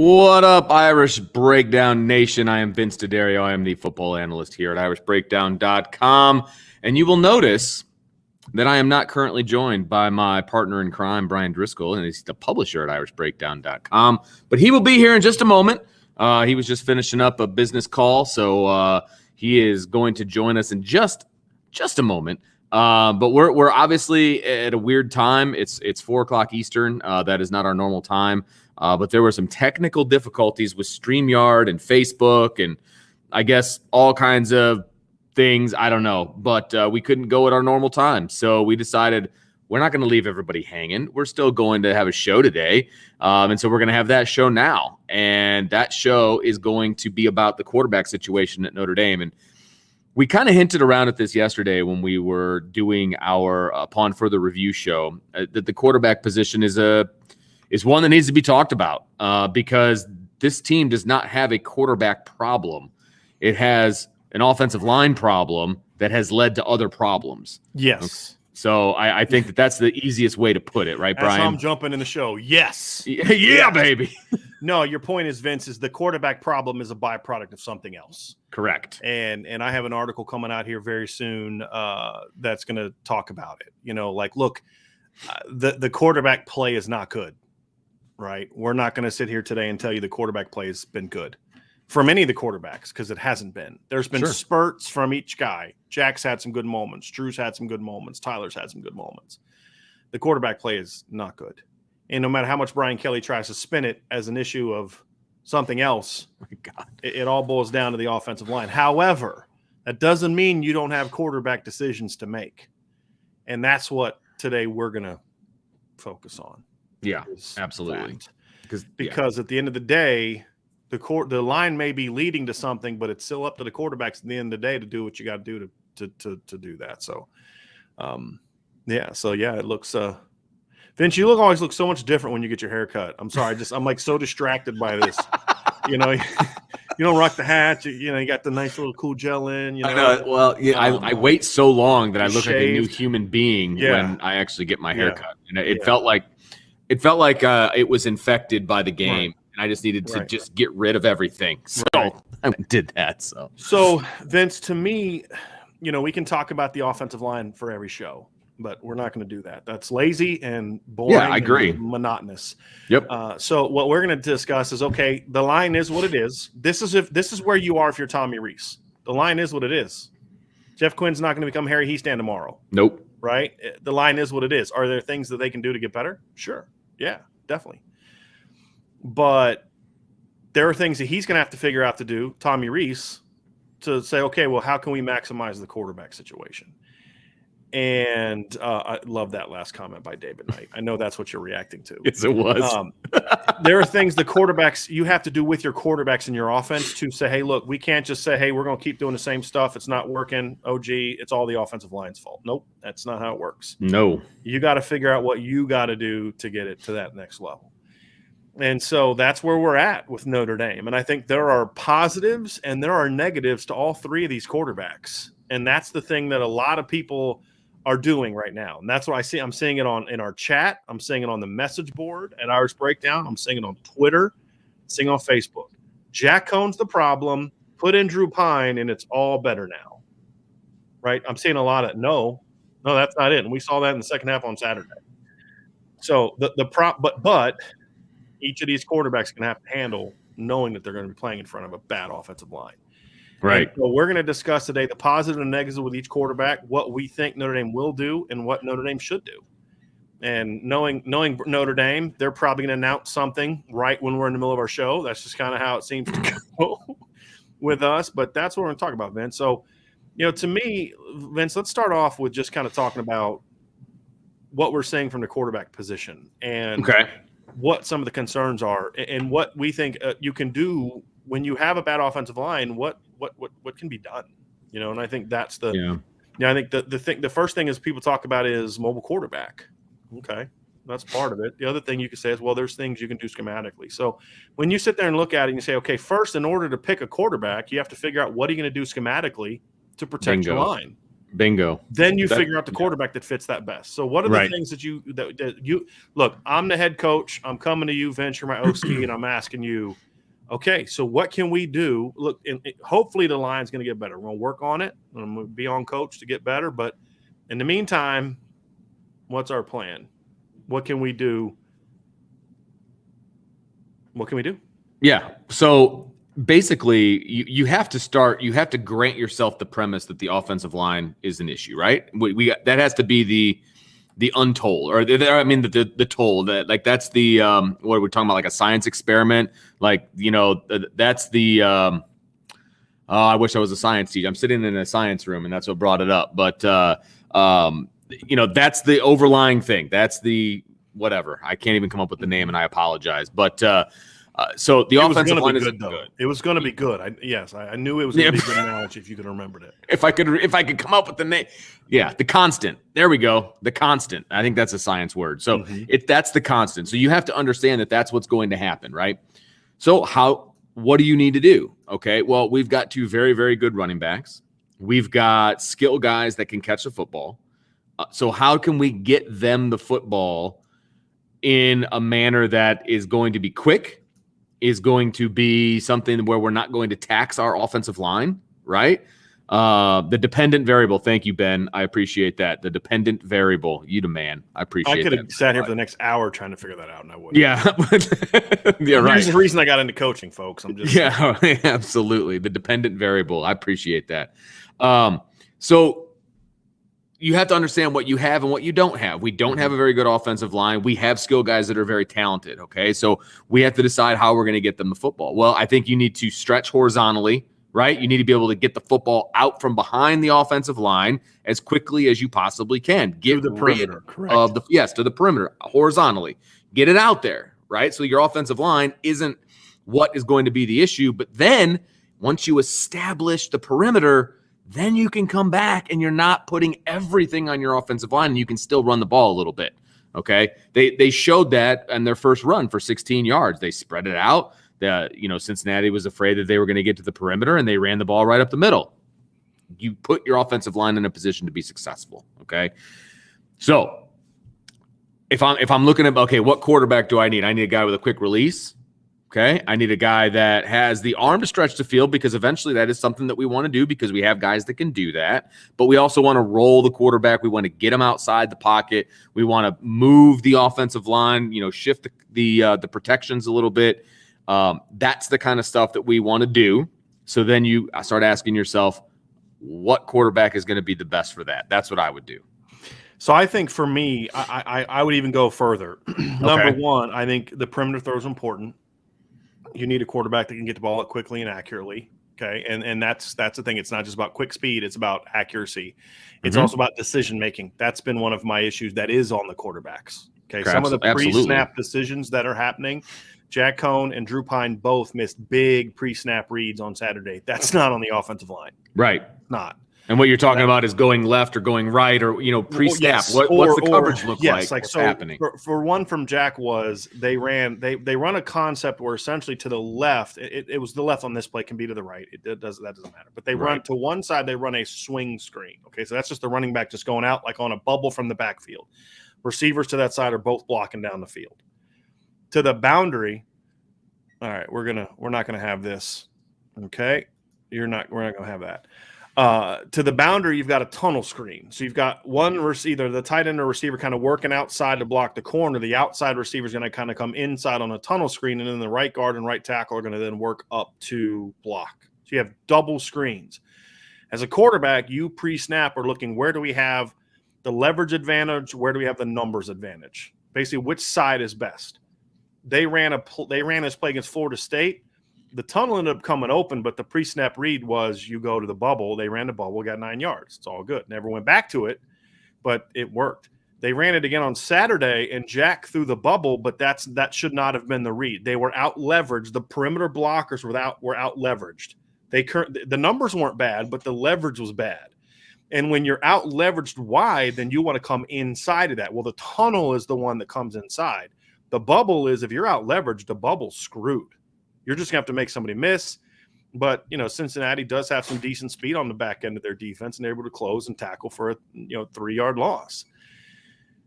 What up, Irish Breakdown Nation? I am Vince D'Addario. I am the football analyst here at irishbreakdown.com. And you will notice that I am not currently joined by my partner in crime, Brian Driscoll, and he's the publisher at irishbreakdown.com. But he will be here in just a moment. He was just finishing up a business call, so he is going to join us in just a moment. But we're obviously at a weird time. It's 4 o'clock Eastern. That is not our normal time. But there were some technical difficulties with StreamYard and Facebook and I guess all kinds of things. I don't know. But we couldn't go at our normal time. So we decided we're not going to leave everybody hanging. We're still going to have a show today. And so we're going to have that show now. And that show is going to be about the quarterback situation at Notre Dame. And we kind of hinted around at this yesterday when we were doing our Upon Further Review show that the quarterback position is one that needs to be talked about because this team does not have a quarterback problem. It has an offensive line problem that has led to other problems. Yes. Okay. So I think that's the easiest way to put it, right, Brian? That's how I'm jumping in the show. Yes. Yeah, baby. No, your point is, Vince, is the quarterback problem is a byproduct of something else. Correct. And I have an article coming out here very soon that's going to talk about it. You know, like, look, the quarterback play is not good, right? We're not going to sit here today and tell you the quarterback play has been good from any of the quarterbacks because it hasn't been. There's been spurts from each guy. Jack's had some good moments. Drew's had some good moments. Tyler's had some good moments. The quarterback play is not good. And no matter how much Brian Kelly tries to spin it as an issue of something else, it all boils down to the offensive line. However, that doesn't mean you don't have quarterback decisions to make. And that's what today we're going to focus on. Yeah, absolutely. Because at the end of the day, the line may be leading to something, but it's still up to the quarterbacks at the end of the day to do what you got to do to do that. So, it looks Vince, you always look so much different when you get your hair cut. I'm sorry, I'm like so distracted by this. You know, you don't rock the hat. You got the nice little cool gel in. You know, I know. Well, yeah, I wait so long that I look shaved. like a new human being when I actually get my hair cut. And it felt like it was infected by the game. Right. And I just needed to just get rid of everything. So I did that. So Vince, to me, we can talk about the offensive line for every show, but we're not going to do that. That's lazy and boring. Yeah, I agree. And monotonous. Yep. So what we're going to discuss is, okay, the line is what it is. This is where you are if you're Tommy Rees. The line is what it is. Jeff Quinn's not going to become Harry Heastan tomorrow. Nope. Right? The line is what it is. Are there things that they can do to get better? Sure. Yeah, definitely. But there are things that he's going to have to figure out to do, Tommy Rees, to say, okay, well, how can we maximize the quarterback situation? And I love that last comment by David Knight. I know that's what you're reacting to. Yes, it was. There are things the quarterbacks you have to do with your quarterbacks in your offense to say, hey, look, we can't just say, hey, we're going to keep doing the same stuff. It's not working. Oh, gee, it's all the offensive line's fault. Nope, that's not how it works. No. You got to figure out what you got to do to get it to that next level. And so that's where we're at with Notre Dame. And I think there are positives and there are negatives to all three of these quarterbacks. And that's the thing that a lot of people are doing right now. And that's what I see. I'm seeing it in our chat. I'm seeing it on the message board at Irish Breakdown. I'm seeing it on Twitter, seeing it on Facebook. Jack Coan's the problem. Put in Drew Pyne and it's all better now. Right? I'm seeing a lot of no, that's not it. And we saw that in the second half on Saturday. So but each of these quarterbacks can have to handle knowing that they're going to be playing in front of a bad offensive line. Right. And so we're going to discuss today the positive and negative with each quarterback, what we think Notre Dame will do and what Notre Dame should do. And knowing Notre Dame, they're probably going to announce something right when we're in the middle of our show. That's just kind of how it seems to go with us. But that's what we're going to talk about, Vince. So, to me, Vince, let's start off with just kind of talking about what we're seeing from the quarterback position and what some of the concerns are and what we think you can do when you have a bad offensive line. What can be done, and I think that's I think the first thing is people talk about is mobile quarterback. Okay, that's part of it. The other thing you can say is, well, there's things you can do schematically. So when you sit there and look at it and you say, okay, first, in order to pick a quarterback, you have to figure out what are you going to do schematically to protect your line. Bingo. Then you figure out the quarterback that fits that best. So what are the things that you look? I'm the head coach. I'm coming to you, Vince, you're my OC, and I'm asking you, okay, so what can we do? Look, hopefully the line's going to get better. We're going to work on it. I'm going to be on coach to get better. But in the meantime, what's our plan? What can we do? What can we do? Yeah. So basically, you have to grant yourself the premise that the offensive line is an issue, right? That has to be the untold, or the told. That, like, that's the what are we talking about? Like a science experiment? Like, that's the I wish I was a science teacher. I'm sitting in a science room, and that's what brought it up. But that's the overlying thing. That's the whatever. I can't even come up with the name, and I apologize. But so the offensive line is good. It was going to be good. I knew it was going to be a good analogy if you could remember it. If I could come up with the name, the constant. There we go. The constant. I think that's a science word. So that's the constant. So you have to understand that that's what's going to happen, right? So what do you need to do? Okay. Well, we've got two very, very good running backs. We've got skill guys that can catch the football. So how can we get them the football in a manner that is going to be quick? Is going to be something where we're not going to tax our offensive line, right? The dependent variable. Thank you, Ben. I appreciate that. The dependent variable. You the man. I appreciate that. I could have sat here for the next hour trying to figure that out, and I wouldn't. Yeah. Yeah, right. Here's the reason I got into coaching, folks. Absolutely. The dependent variable. I appreciate that. So you have to understand what you have and what you don't have. We don't have a very good offensive line. We have skill guys that are very talented, okay? So we have to decide how we're going to get them the football. Well, I think you need to stretch horizontally, right? You need to be able to get the football out from behind the offensive line as quickly as you possibly can. Get to the perimeter, correct. To the perimeter, horizontally. Get it out there, right? So your offensive line isn't what is going to be the issue. But then once you establish the perimeter, then you can come back and you're not putting everything on your offensive line, and you can still run the ball a little bit, okay? They showed that in their first run for 16 yards. They spread it out. Cincinnati was afraid that they were going to get to the perimeter, and they ran the ball right up the middle. You put your offensive line in a position to be successful, okay? So if I'm looking at, okay, what quarterback do I need? I need a guy with a quick release. Okay, I need a guy that has the arm to stretch the field, because eventually that is something that we want to do, because we have guys that can do that. But we also want to roll the quarterback. We want to get him outside the pocket. We want to move the offensive line, shift the protections a little bit. That's the kind of stuff that we want to do. So then you start asking yourself, what quarterback is going to be the best for that? That's what I would do. So I think for me, I would even go further. Number one, I think the perimeter throw is important. You need a quarterback that can get the ball out quickly and accurately. Okay. And that's the thing. It's not just about quick speed. It's about accuracy. It's also about decision-making. That's been one of my issues that is on the quarterbacks. Okay. Some of the pre-snap decisions that are happening, Jack Coan and Drew Pyne both missed big pre-snap reads on Saturday. That's not on the offensive line. Right. Not. And what you're talking about is going left or going right, or pre-snap. Yes. What's the coverage look like? What's so happening? For one from Jack was they run a concept where essentially to the left, it was the left on this play, can be to the right. That doesn't matter. But they run to one side. They run a swing screen. Okay, so that's just the running back just going out like on a bubble from the backfield. Receivers to that side are both blocking down the field. To the boundary. All right, we're not gonna have this. Okay, we're not gonna have that. To the boundary, you've got a tunnel screen. So you've got one receiver, the tight end or receiver, kind of working outside to block the corner. The outside receiver is going to kind of come inside on a tunnel screen, and then the right guard and right tackle are going to then work up to block. So you have double screens. As a quarterback, you pre-snap are looking, where do we have the leverage advantage? Where do we have the numbers advantage? Basically, which side is best? They ran this play against Florida State. The tunnel ended up coming open, but the pre-snap read was you go to the bubble. They ran the bubble, got 9 yards. It's all good. Never went back to it, but it worked. They ran it again on Saturday, and Jack threw the bubble, but that should not have been the read. They were out-leveraged. The perimeter blockers were out-leveraged. The numbers weren't bad, but the leverage was bad. And when you're out-leveraged wide, then you want to come inside of that. Well, the tunnel is the one that comes inside. The bubble is, if you're out-leveraged, the bubble's screwed. You're just going to have to make somebody miss. But, Cincinnati does have some decent speed on the back end of their defense, and they're able to close and tackle for a 3-yard loss.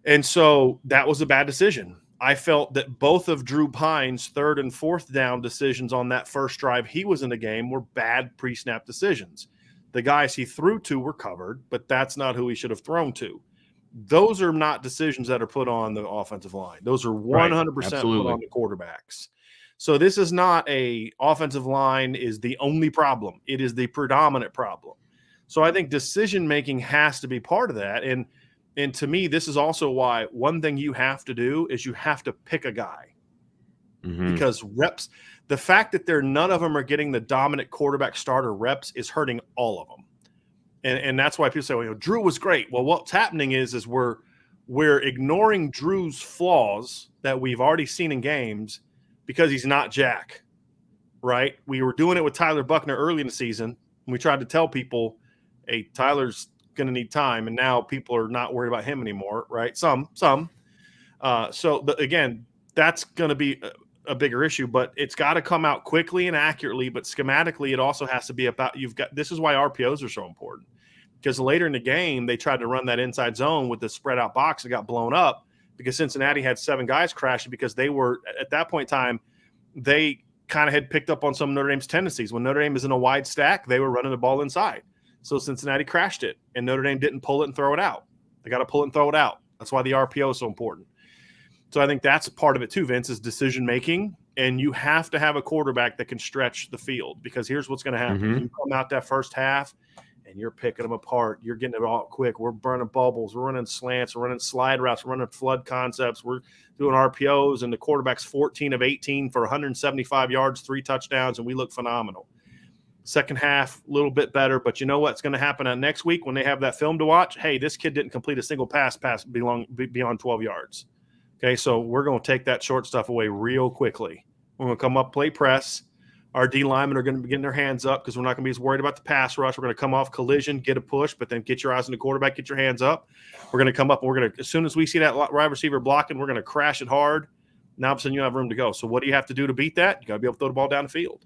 And so that was a bad decision. I felt that both of Drew Pyne's third and fourth down decisions on that first drive he was in the game were bad pre-snap decisions. The guys he threw to were covered, but that's not who he should have thrown to. Those are not decisions that are put on the offensive line. Those are 100% put on the quarterbacks. So this is not a offensive line is the only problem. It is the predominant problem. So I think decision-making has to be part of that. And to me, this is also why one thing you have to do is you have to pick a guy. Because reps, the fact that none of them are getting the dominant quarterback starter reps is hurting all of them. And that's why people say, well, Drew was great. Well, what's happening is we're ignoring Drew's flaws that we've already seen in games because he's not Jack, right? We were doing it with Tyler Buckner early in the season. And we tried to tell people, hey, Tyler's going to need time, and now people are not worried about him anymore, right? Some. But again, that's going to be a bigger issue, but it's got to come out quickly and accurately. But schematically, it also has to be about this is why RPOs are so important, because later in the game they tried to run that inside zone with the spread out box and got blown up because Cincinnati had 7 guys crashing because they were at that point in time they kind of had picked up on some of Notre Dame's tendencies. When Notre Dame is in a wide stack, they were running the ball inside. So Cincinnati crashed it, and Notre Dame didn't pull it and throw it out. They got to pull it and throw it out. That's why the RPO is so important. So I think that's part of it too, Vince, is decision-making, and you have to have a quarterback that can stretch the field because here's what's going to happen. You come out that first half, and you're picking them apart. You're getting it all quick. We're burning bubbles. We're running slants. We're running slide routes. We're running flood concepts. We're doing RPOs, and the quarterback's 14 of 18 for 175 yards, 3 touchdowns, and we look phenomenal. Second half, a little bit better, but you know what's going to happen next week when they have that film to watch? Hey, this kid didn't complete a single pass beyond 12 yards. Okay, so we're going to take that short stuff away real quickly. We're going to come up, play press. Our D linemen are going to be getting their hands up because we're not going to be as worried about the pass rush. We're going to come off collision, get a push, but then get your eyes on the quarterback, get your hands up. We're going to come up, and we're going to, as soon as we see that wide receiver blocking, we're going to crash it hard. Now all of a sudden you have room to go. So what do you have to do to beat that? You got to be able to throw the ball down the field.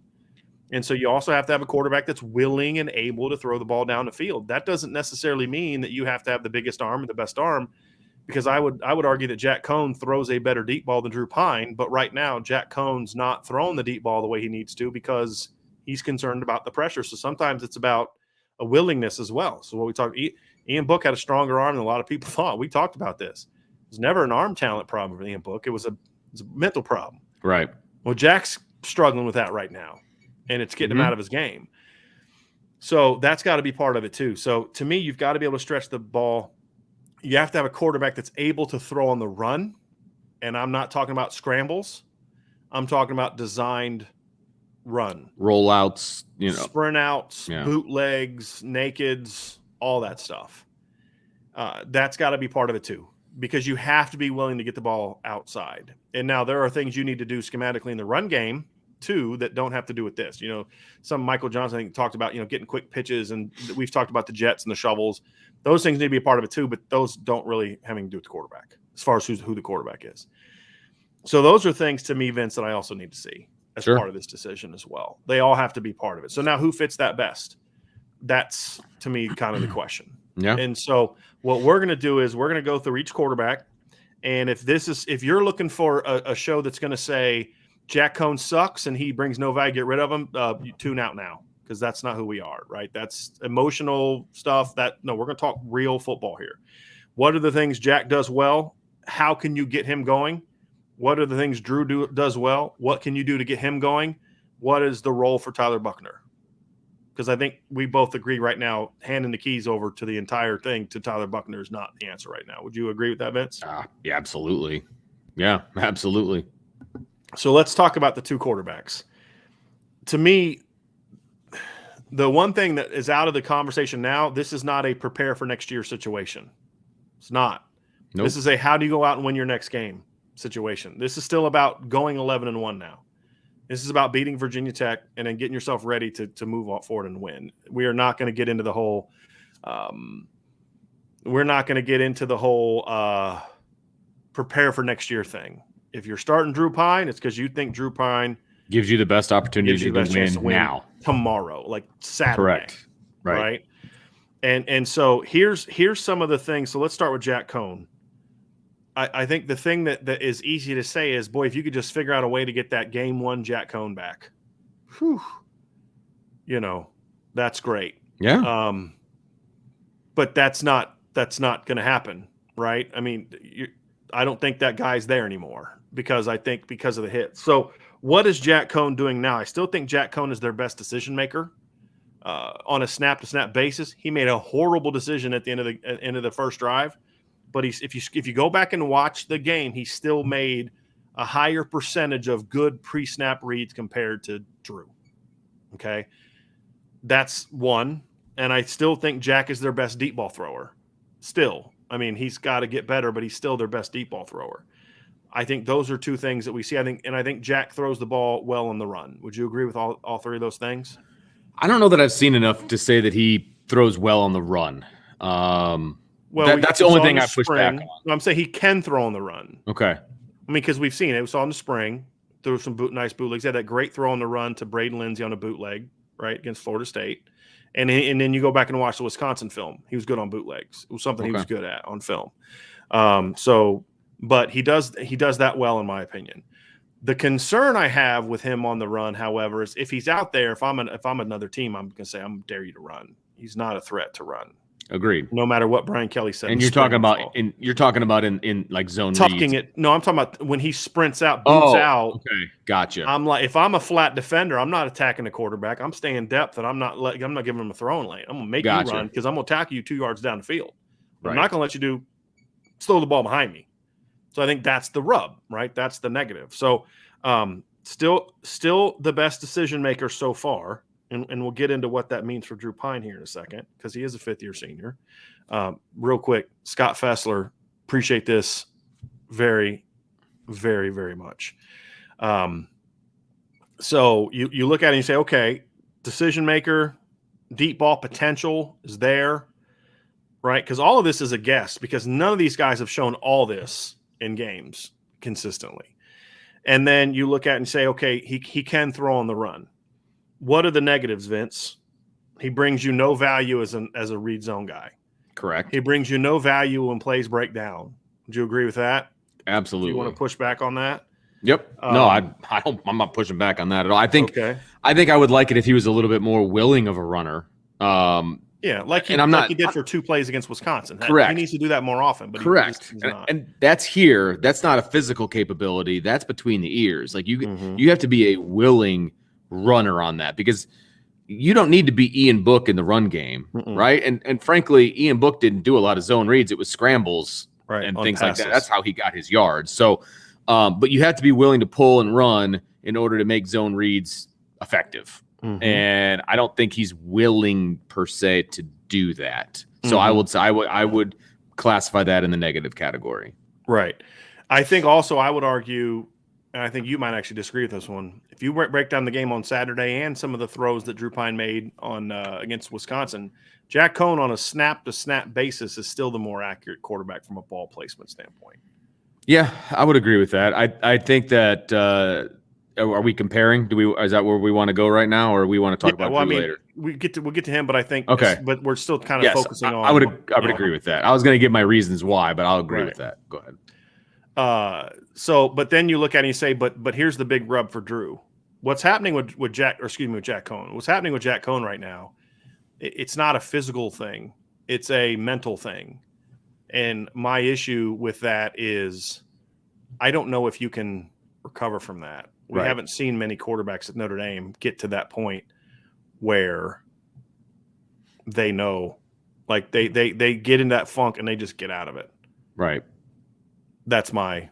And so you also have to have a quarterback that's willing and able to throw the ball down the field. That doesn't necessarily mean that you have to have the biggest arm and the best arm, because I would argue that Jack Coan throws a better deep ball than Drew Pyne. But right now, Jack Coan's not throwing the deep ball the way he needs to because he's concerned about the pressure. So sometimes it's about a willingness as well. So what we talked, Ian Book had a stronger arm than a lot of people thought. We talked about this. It was never an arm talent problem for Ian Book. It was a mental problem. Right. Well, Jack's struggling with that right now, and it's getting him out of his game. So that's got to be part of it too. So to me, you've got to be able to stretch the ball. You have to have a quarterback that's able to throw on the run. And I'm not talking about scrambles. I'm talking about designed run. Rollouts, sprint outs, bootlegs, nakeds, all that stuff. That's got to be part of it too, because you have to be willing to get the ball outside. And now there are things you need to do schematically in the run game too that don't have to do with this. Some Michael Johnson, I think, talked about, getting quick pitches, and we've talked about the jets and the shovels. Those things need to be a part of it too, but those don't really have anything to do with the quarterback as far as who the quarterback is. So those are things to me, Vince, that I also need to see as part of this decision as well. They all have to be part of it. So now who fits that best? That's, to me, kind of the question. Yeah. And so what we're going to do is we're going to go through each quarterback. And if you're looking for a show that's going to say Jack Coan sucks and he brings no value, get rid of him, you tune out now, because that's not who we are, right? That's emotional stuff. We're going to talk real football here. What are the things Jack does well? How can you get him going? What are the things Drew does well? What can you do to get him going? What is the role for Tyler Buckner? Because I think we both agree right now, handing the keys over to the entire thing to Tyler Buckner is not the answer right now. Would you agree with that, Vince? Yeah, absolutely. Yeah, absolutely. So let's talk about the two quarterbacks. To me, the one thing that is out of the conversation now, this is not a prepare for next year situation. It's not. Nope. This is a how do you go out and win your next game situation. This is still about going 11-1 now. This is about beating Virginia Tech and then getting yourself ready to move forward and win. We are not going to get into the whole prepare for next year thing. If you're starting Drew Pyne, it's because you think Drew Pyne Gives you the best opportunity gives you to the best chance to win win now. tomorrow, like Saturday. Correct. Right. And so here's some of the things. So let's start with Jack Coan. I think the thing that is easy to say is, boy, if you could just figure out a way to get that game one Jack Coan back, whew, that's great. Yeah. But that's not going to happen, right? I mean, I don't think that guy's there anymore because of the hit. So what is Jack Coan doing now? I still think Jack Coan is their best decision maker on a snap to snap basis. He made a horrible decision at the end of the first drive. But if you go back and watch the game, he still made a higher percentage of good pre-snap reads compared to Drew. Okay, that's one. And I still think Jack is their best deep ball thrower. Still, I mean, he's got to get better, but he's still their best deep ball thrower. I think those are two things that we see. I think Jack throws the ball well on the run. Would you agree with all three of those things? I don't know that I've seen enough to say that he throws well on the run. Well, that's the only thing I push back on. I'm saying he can throw on the run. Okay. I mean, because we've seen it. We saw in the spring, threw some nice bootlegs. He had that great throw on the run to Braden Lindsey on a bootleg, right, against Florida State. And then you go back and watch the Wisconsin film. He was good on bootlegs. It was something he was good at on film. But he does that well, in my opinion. The concern I have with him on the run, however, is if he's out there, if I'm another team, I'm going to say, I'm dare you to run. He's not a threat to run. Agreed. No matter what Brian Kelly said. And you're talking about in like zone tucking reads. it. No, I'm talking about when he sprints out, boots out. Okay, gotcha. I'm like, if I'm a flat defender, I'm not attacking the quarterback. I'm staying depth, and I'm not giving him a throwing lane. I'm gonna make you run because I'm gonna tackle you 2 yards down the field. Right. I'm not gonna let you throw the ball behind me. So I think that's the rub, right? That's the negative. So still the best decision maker so far. And we'll get into what that means for Drew Pyne here in a second because he is a fifth-year senior. Real quick, Scott Fessler, appreciate this very, very, very much. So you look at it and you say, okay, decision maker, deep ball potential is there, right? Because all of this is a guess because none of these guys have shown all this in games consistently. And then you look at it and say, okay, he can throw on the run. What are the negatives, Vince? He brings you no value as a read zone guy. Correct. He brings you no value when plays break down. Would you agree with that? Absolutely. Do you want to push back on that? Yep. No, I don't. I'm not pushing back on that at all. I think I would like it if he was a little bit more willing of a runner. Yeah, like he did for 2 plays against Wisconsin. Correct. He needs to do that more often. But correct. He's not. And that's here. That's not a physical capability. That's between the ears. Like you have to be a willing runner on that because you don't need to be Ian Book in the run game, right? And frankly, Ian Book didn't do a lot of zone reads. It was scrambles and things like that. That's how he got his yards. So, but you have to be willing to pull and run in order to make zone reads effective. And I don't think he's willing per se to do that. So I would say I would classify that in the negative category. Right. I think also I would argue, and I think you might actually disagree with this one. If you break down the game on Saturday and some of the throws that Drew Pyne made on against Wisconsin, Jack Coan on a snap-to-snap basis is still the more accurate quarterback from a ball placement standpoint. Yeah, I would agree with that. I think that are we comparing? Is that where we want to go right now, or we want to talk about Drew later? We'll get to him, but I think but we're still kind of focusing on. I would agree with that. I was going to give my reasons why, but I'll agree with that. Go ahead. But then you look at it and you say, but here's the big rub for Drew. What's happening with Jack Coan? What's happening with Jack Coan right now? It's not a physical thing. It's a mental thing. And my issue with that is I don't know if you can recover from that. We haven't seen many quarterbacks at Notre Dame get to that point where they know, like they get in that funk and they just get out of it. Right. That's my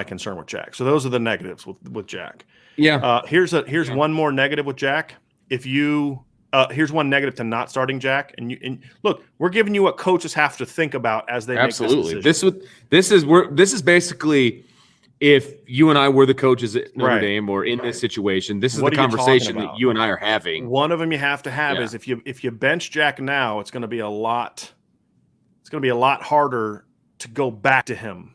concern with Jack. So those are the negatives with Jack. Yeah. Here's one more negative with Jack. Here's one negative to not starting Jack. And look, we're giving you what coaches have to think about as they make this decision. This is basically if you and I were the coaches at Notre Dame or in this situation, this is the conversation that you and I are having. One of them you have to have is if you bench Jack now, it's going to be a lot harder to go back to him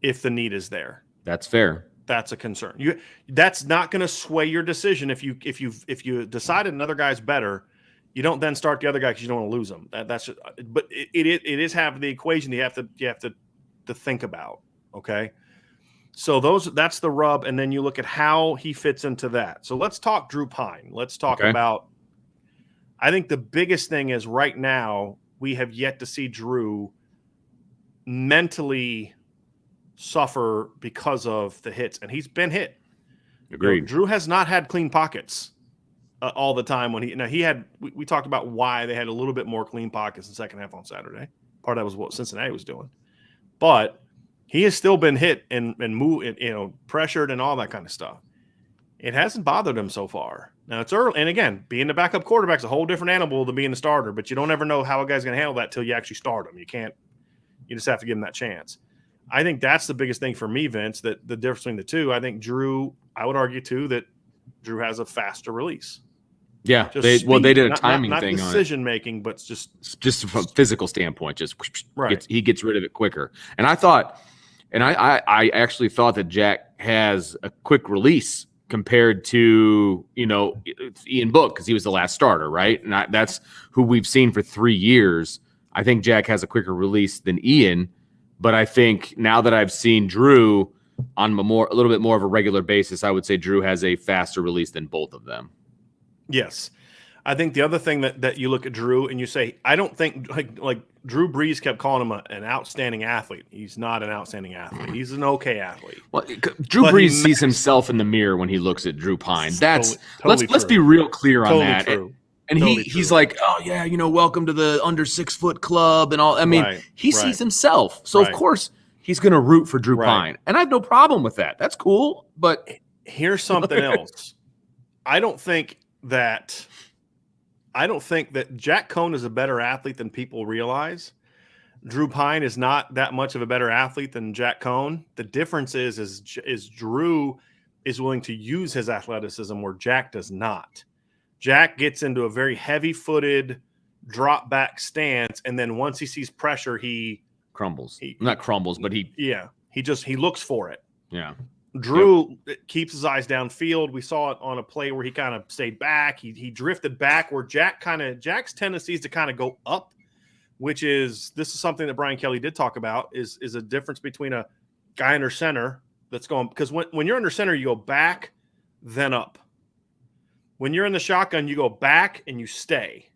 if the need is there. That's fair. that's a concern. That's not going to sway your decision. If you decided another guy's better, you don't then start the other guy because you don't want to lose him. That's just, but it is half of the equation you have to think about. Okay, so that's the rub, and then you look at how he fits into that. So let's talk Drew Pyne. Let's talk about. I think the biggest thing is right now we have yet to see Drew mentally suffer because of the hits, and he's been hit. Agreed. Drew has not had clean pockets all the time. We talked about why they had a little bit more clean pockets in the second half on Saturday. Part of that was what Cincinnati was doing, but he has still been hit and moved, pressured and all that kind of stuff. It hasn't bothered him so far. Now it's early, and again, being the backup quarterback is a whole different animal than being the starter. But you don't ever know how a guy's going to handle that till you actually start him. You just have to give him that chance. I think that's the biggest thing for me, Vince, that the difference between the two. I think Drew, I would argue too, that Drew has a faster release. Yeah, they did a timing not thing on it. Not decision making, but just from a physical standpoint, just right. He gets rid of it quicker. And I actually thought that Jack has a quick release compared to Ian Book, because he was the last starter, right? And that's who we've seen for 3 years. I think Jack has a quicker release than Ian. But I think now that I've seen Drew on a little bit more of a regular basis, I would say Drew has a faster release than both of them. Yes. I think the other thing that you look at Drew and you say, I don't think like Drew Brees kept calling him an outstanding athlete. He's not an outstanding athlete. He's an okay athlete. Well, Drew Brees sees himself in the mirror when he looks at Drew Pyne. That's let's be real clear on that. True. And he's like, oh yeah, welcome to the under 6 foot club and all. I mean, he sees himself, so of course he's going to root for Drew Pyne, and I have no problem with that. That's cool. But here's something else. I don't think that Jack Coan is a better athlete than people realize. Drew Pyne is not that much of a better athlete than Jack Coan. The difference is Drew is willing to use his athleticism where Jack does not. Jack gets into a very heavy-footed drop back stance, and then once he sees pressure, he crumbles. Not crumbles, but he looks for it. Yeah. Drew keeps his eyes downfield. We saw it on a play where he kind of stayed back. He drifted back where Jack's tendency is to kind of go up, which is something that Brian Kelly did talk about is a difference between a guy under center that's going, because when you're under center, you go back, then up. When you're in the shotgun, you go back and you stay.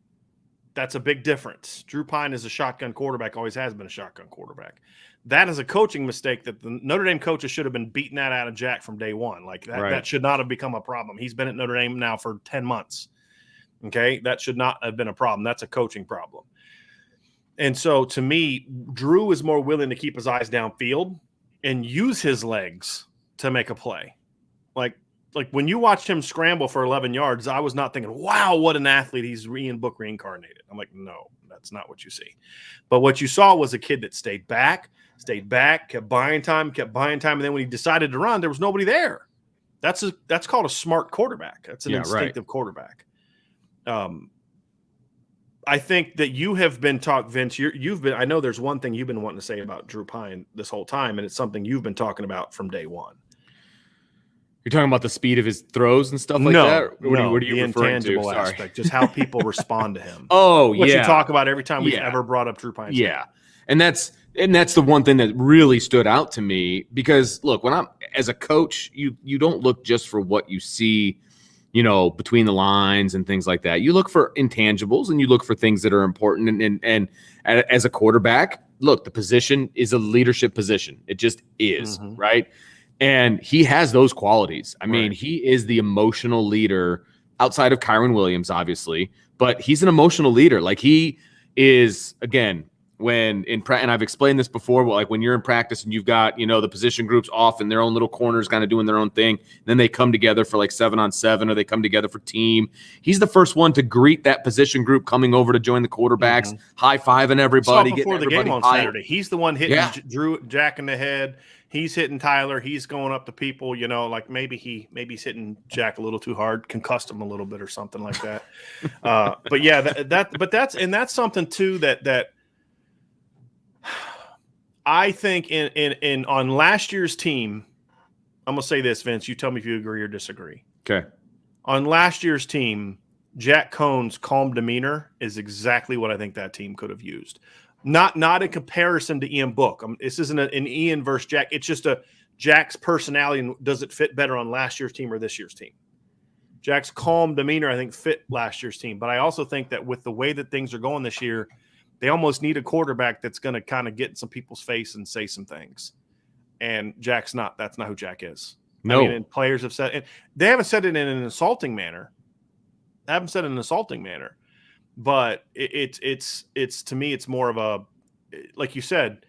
That's a big difference. Drew Pyne is a shotgun quarterback, always has been a shotgun quarterback. That is a coaching mistake that the Notre Dame coaches should have been beating that out of Jack from day one. Like that should not have become a problem. He's been at Notre Dame now for 10 months. Okay. That should not have been a problem. That's a coaching problem. And so to me, Drew is more willing to keep his eyes downfield and use his legs to make a play. Like when you watched him scramble for 11 yards, I was not thinking, wow, what an athlete. He's Ian Book reincarnated. I'm like, no, that's not what you see. But what you saw was a kid that stayed back, kept buying time. And then when he decided to run, there was nobody there. That's called a smart quarterback. That's an instinctive quarterback. I think that you have been talking, Vince, I know there's one thing you've been wanting to say about Drew Pyne this whole time, and it's something you've been talking about from day one. You're talking about the speed of his throws and stuff like that? What are you the referring intangible to? aspect, just how people respond to him. What you talk about every time we've ever brought up Drew Pyne. Yeah, and that's the one thing that really stood out to me, because look, when I'm as a coach, you don't look just for what you see, between the lines and things like that. You look for intangibles and you look for things that are important. And as a quarterback, look, the position is a leadership position. It just is, right? And he has those qualities. I mean, he is the emotional leader outside of Kyron Williams, obviously, but he's an emotional leader. Like he is, again, when in and I've explained this before, but like when you're in practice and you've got, the position groups off in their own little corners, kind of doing their own thing. Then they come together for like 7-on-7, or they come together for team. He's the first one to greet that position group coming over to join the quarterbacks, high-fiving everybody. Before the game on Saturday, he's the one hitting Jack in the head. He's hitting Tyler. He's going up to people, like maybe he's hitting Jack a little too hard, concussed him a little bit or something like that. But yeah, that's something too that I think in on last year's team, I'm going to say this, Vince. You tell me if you agree or disagree. Okay. On last year's team, Jack Coan's calm demeanor is exactly what I think that team could have used. Not in comparison to Ian Book. This isn't an Ian versus Jack. It's just Jack's personality, and does it fit better on last year's team or this year's team? Jack's calm demeanor, I think, fit last year's team. But I also think that with the way that things are going this year, they almost need a quarterback that's going to kind of get in some people's face and say some things. And Jack's not. That's not who Jack is. No. I mean, and players have said it. They haven't said it in an insulting manner. But it's to me, it's more of a, like you said,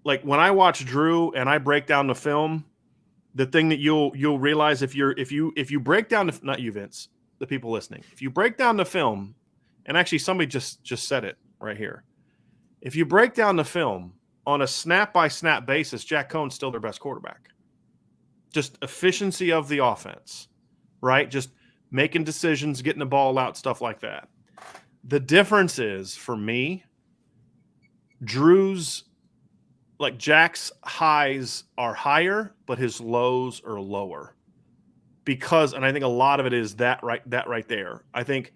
like when I watch Drew and I break down the film, the thing that you'll realize if you break down not you, Vince, the people listening, if you break down the film, and actually somebody just said it right here, if you break down the film on a snap by snap basis, Jack Coan's still their best quarterback. Just efficiency of the offense, right? Just making decisions, getting the ball out, stuff like that. The difference is, for me, Jack's highs are higher, but his lows are lower. Because, and I think a lot of it is that right there. I think,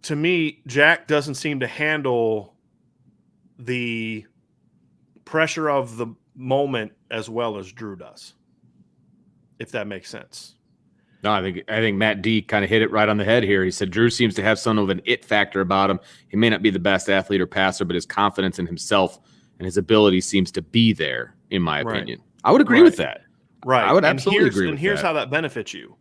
to me, Jack doesn't seem to handle the pressure of the moment as well as Drew does, if that makes sense. No, I think Matt D kind of hit it right on the head here. He said Drew seems to have some of an it factor about him. He may not be the best athlete or passer, but his confidence in himself and his ability seems to be there, in my opinion. I would agree with that. Right. I would absolutely agree with that. And here's how that benefits you.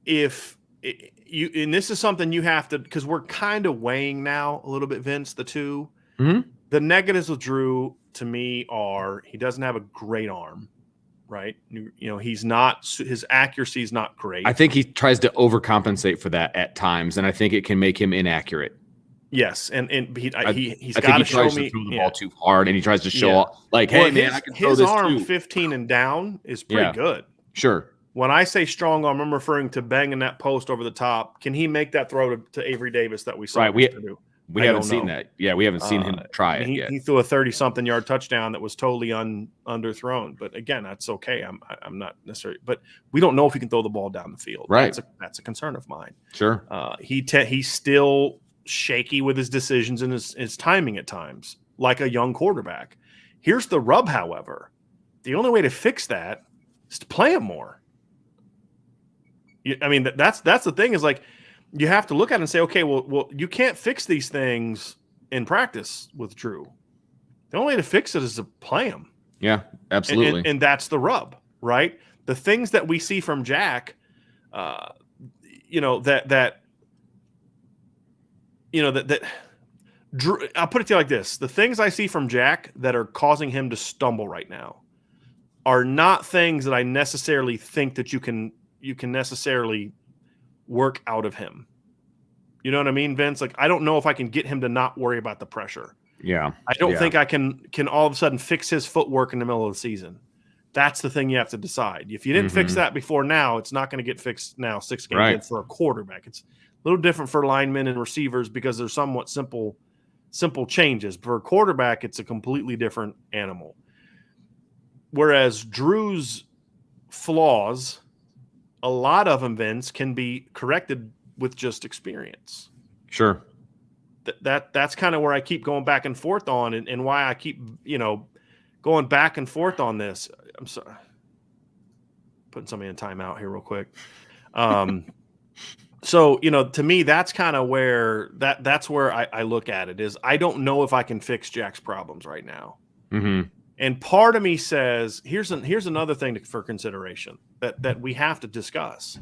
And this is something you have to, because we're kind of weighing now a little bit, Vince, the two. Mm-hmm. The negatives with Drew, to me, are he doesn't have a great arm. Right. His accuracy is not great. I think he tries to overcompensate for that at times, and I think it can make him inaccurate. Yes. And he's got to show me. Throw the ball too hard, and he tries to show off like, hey, man, I can throw this too. His arm 15 and down is pretty good. Sure. When I say strong arm, I'm referring to banging that post over the top. Can he make that throw to Avery Davis that we saw? Right. We haven't seen that. Yeah, we haven't seen him try it yet. He threw a 30-something yard touchdown that was totally underthrown. But again, that's okay. I'm not necessarily. But we don't know if he can throw the ball down the field. Right. That's a concern of mine. Sure. He's still shaky with his decisions and his timing at times, like a young quarterback. Here's the rub, however. The only way to fix that is to play him more. I mean, that's the thing, is like, you have to look at it and say, okay, well, you can't fix these things in practice with Drew. The only way to fix it is to play him. Yeah, absolutely. And that's the rub, right? The things that we see from Jack, that Drew, I'll put it to you like this. The things I see from Jack that are causing him to stumble right now are not things that I necessarily think that you can necessarily work out of him. You know what I mean, Vince? Like, I don't know if I can get him to not worry about the pressure. Yeah. I don't think I can all of a sudden fix his footwork in the middle of the season. That's the thing you have to decide. If you didn't fix that before now, it's not going to get fixed now 6 games in for a quarterback. It's a little different for linemen and receivers because they're somewhat simple changes. For a quarterback, it's a completely different animal. Whereas Drew's flaws, a lot of them, Vince, can be corrected with just experience. Sure. That's kind of where I keep going back and forth on, and why I keep, going back and forth on this. I'm sorry. Putting somebody in timeout here real quick. So, to me, that's kind of where that's where I look at it, is I don't know if I can fix Jack's problems right now. Mm-hmm. And part of me says, here's another thing for consideration that we have to discuss.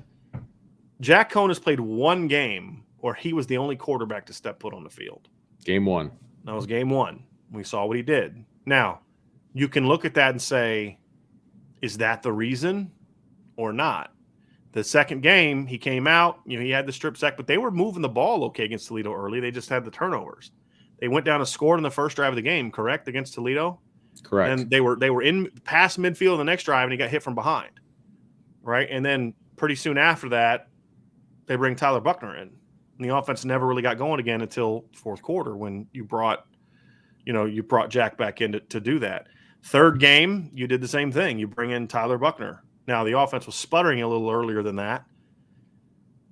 Jack Coan has played one game where he was the only quarterback to step foot on the field. Game 1. That was game 1. We saw what he did. Now, you can look at that and say, is that the reason or not? The second game, he came out, he had the strip sack, but they were moving the ball okay against Toledo early. They just had the turnovers. They went down and scored in the first drive of the game, correct, against Toledo? Correct. And they were in past midfield in the next drive, and he got hit from behind, right? And then pretty soon after that, they bring Tyler Buckner in. And the offense never really got going again until fourth quarter when you brought Jack back in to do that. Third game, you did the same thing. You bring in Tyler Buckner. Now, the offense was sputtering a little earlier than that.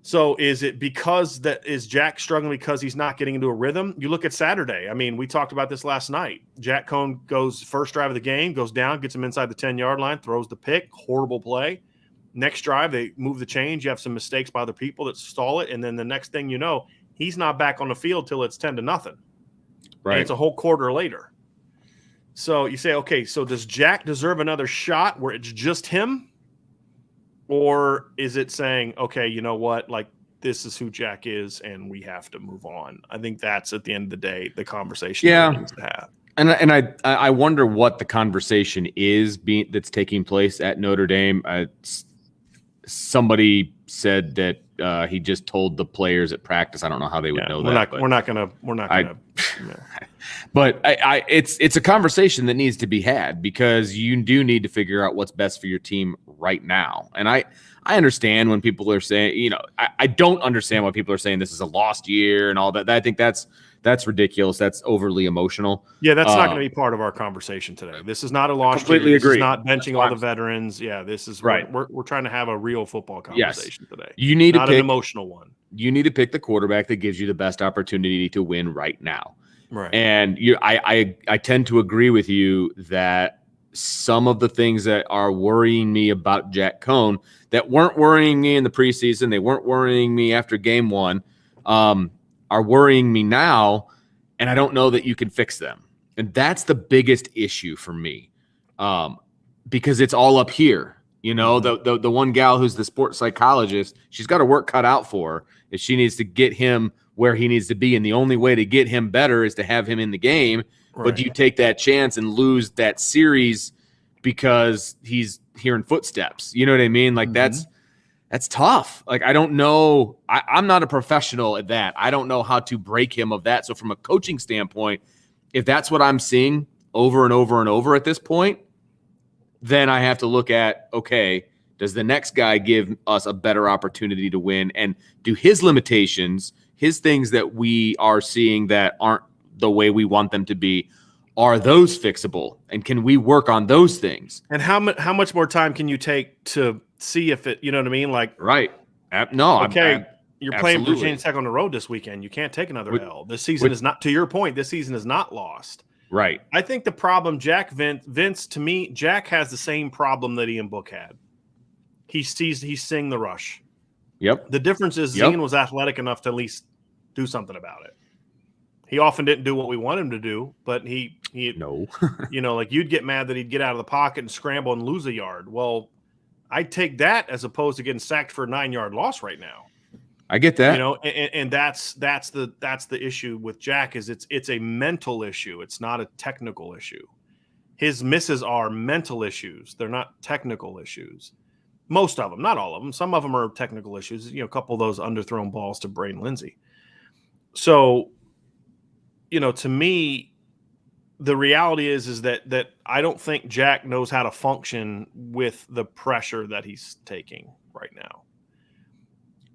So is it because that is Jack struggling because he's not getting into a rhythm? You look at Saturday. I mean, we talked about this last night. Jack Coan goes first drive of the game, goes down, gets him inside the 10-yard line, throws the pick, horrible play. Next drive, they move the chains. You have some mistakes by other people that stall it. And then the next thing you know, he's not back on the field till it's 10-0. Right. And it's a whole quarter later. So you say, okay, so does Jack deserve another shot where it's just him? Or is it saying, okay, you know what, like this is who Jack is and we have to move on? I think that's at the end of the day the conversation that needs to have. And I wonder what the conversation is that's taking place at Notre Dame. Somebody said that he just told the players at practice. I don't know how they would know that. We're not gonna. But it's a conversation that needs to be had because you do need to figure out what's best for your team right now. And I understand when people are saying, I don't understand why people are saying this is a lost year and all that. I think that's ridiculous. That's overly emotional. Yeah, that's not going to be part of our conversation today. This is not a lost completely year. Agree. This is not benching all the veterans. Yeah, this is right. We're trying to have a real football conversation today. You need not to pick an emotional one. You need to pick the quarterback that gives you the best opportunity to win right now. Right. And I tend to agree with you that some of the things that are worrying me about Jack Coan that weren't worrying me in the preseason, they weren't worrying me after game one, are worrying me now, and I don't know that you can fix them. And that's the biggest issue for me, because it's all up here. The one gal who's the sports psychologist, she's got her work cut out for her. If she needs to get him where he needs to be, and the only way to get him better is to have him in the game. Right. But do you take that chance and lose that series because he's hearing footsteps? You know what I mean? Like that's tough. Like, I don't know. I'm not a professional at that. I don't know how to break him of that. So from a coaching standpoint, if that's what I'm seeing over and over and over at this point, then I have to look at, okay, does the next guy give us a better opportunity to win? And do his limitations, his things that we are seeing that aren't the way we want them to be, are those fixable? And can we work on those things? And how much more time can you take to see if it, you know what I mean? Like, right. No. Okay. You're playing Virginia Tech on the road this weekend. You can't take another L. This season is not, to your point, this season is not lost. Right. I think the problem, Vince, to me, Jack has the same problem that Ian Book had. He's seeing the rush. Yep. The difference is Ian was athletic enough to at least do something about it. He often didn't do what we want him to do, but he no. Like you'd get mad that he'd get out of the pocket and scramble and lose a yard. Well, I'd take that as opposed to getting sacked for a 9-yard loss right now. I get that. And that's the issue with Jack is it's a mental issue. It's not a technical issue. His misses are mental issues. They're not technical issues. Most of them, not all of them. Some of them are technical issues. A couple of those underthrown balls to Braden Lindsey. So, to me, the reality is that I don't think Jack knows how to function with the pressure that he's taking right now.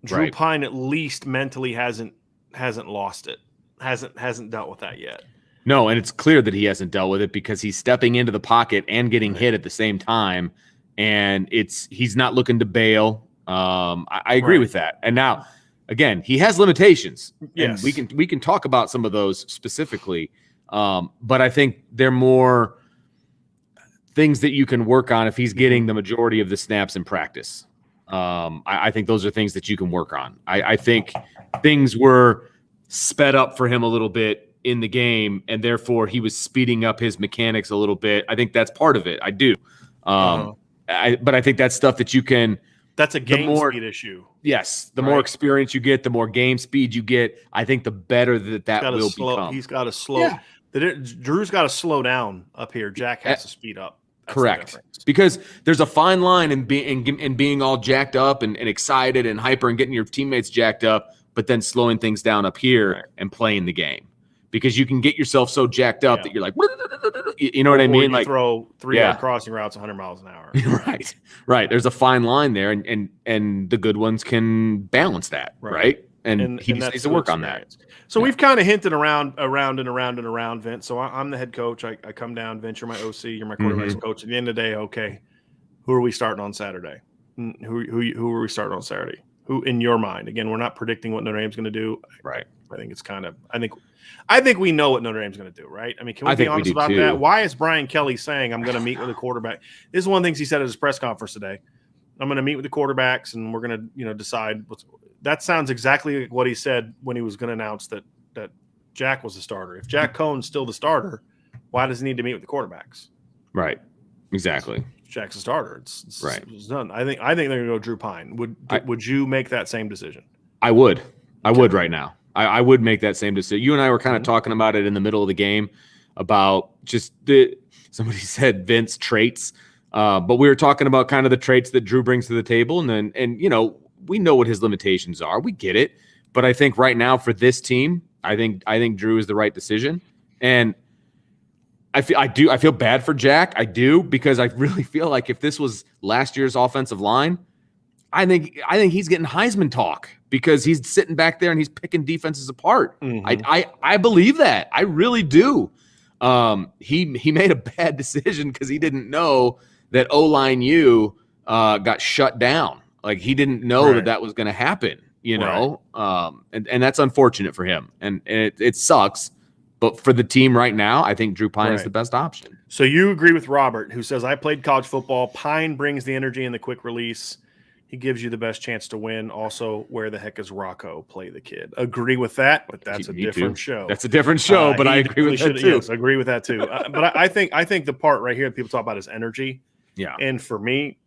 Drew Pyne at least mentally hasn't lost it. Hasn't dealt with that yet. No, and it's clear that he hasn't dealt with it because he's stepping into the pocket and getting hit at the same time, and he's not looking to bail. I agree with that. And now, again, he has limitations. Yes. And we can talk about some of those specifically. But I think they're more things that you can work on if he's getting the majority of the snaps in practice. I think those are things that you can work on. I think things were sped up for him a little bit in the game, and therefore he was speeding up his mechanics a little bit. I think that's part of it. I do. But I think that's stuff that you can. That's a game speed issue. Yes. The more experience you get, the more game speed you get. I think the better that will become. He's got to slow. Yeah. Drew's got to slow down up here. Jack has to speed up. That's correct. Because there's a fine line in being all jacked up and excited and hyper and getting your teammates jacked up, but then slowing things down up here and playing the game. Because you can get yourself so jacked up that you're like, you know what I mean? Like throw 3-yard crossing routes 100 miles an hour. Right. There's a fine line there, and the good ones can balance that, right? and he just needs to work on that. So we've kind of hinted around, Vince. So I'm the head coach. I come down. Vince, you're my OC. You're my quarterback's coach. At the end of the day, okay, who are we starting on Saturday? Who are we starting on Saturday? Who, in your mind? Again, we're not predicting what Notre Dame's going to do. Right. I think it's kind of. I think we know what Notre Dame's going to do. Right. I mean, can we be honest about that? Why is Brian Kelly saying I'm going to meet with the quarterback? This is one of the things he said at his press conference today. I'm going to meet with the quarterbacks, and we're going to, decide what's. That sounds exactly like what he said when he was going to announce that Jack was the starter. If Jack Coan's still the starter, why does he need to meet with the quarterbacks? Right. Exactly. Jack's a starter. It's right. It's done. I think they're going to go Drew Pyne. Would you make that same decision? I would. I would right now. I would make that same decision. You and I were kind of talking about it in the middle of the game about just somebody said Vince traits, but we were talking about kind of the traits that Drew brings to the table, and we know what his limitations are. We get it, but I think right now for this team, I think Drew is the right decision, and I feel bad for Jack. I do, because I really feel like if this was last year's offensive line, I think he's getting Heisman talk because he's sitting back there and he's picking defenses apart. I believe that. I really do. He made a bad decision because he didn't know that O-line U got shut down. Like, he didn't know that was going to happen. And that's unfortunate for him, and it sucks. But for the team right now, I think Drew Pyne is the best option. So you agree with Robert, who says, I played college football. Pyne brings the energy and the quick release. He gives you the best chance to win. Also, where the heck is Rocco? Play the kid. Agree with that, but that's a different show. That's a different show, but I agree with that too. Yes, I agree with that too. But I think the part right here that people talk about is energy. Yeah. And for me,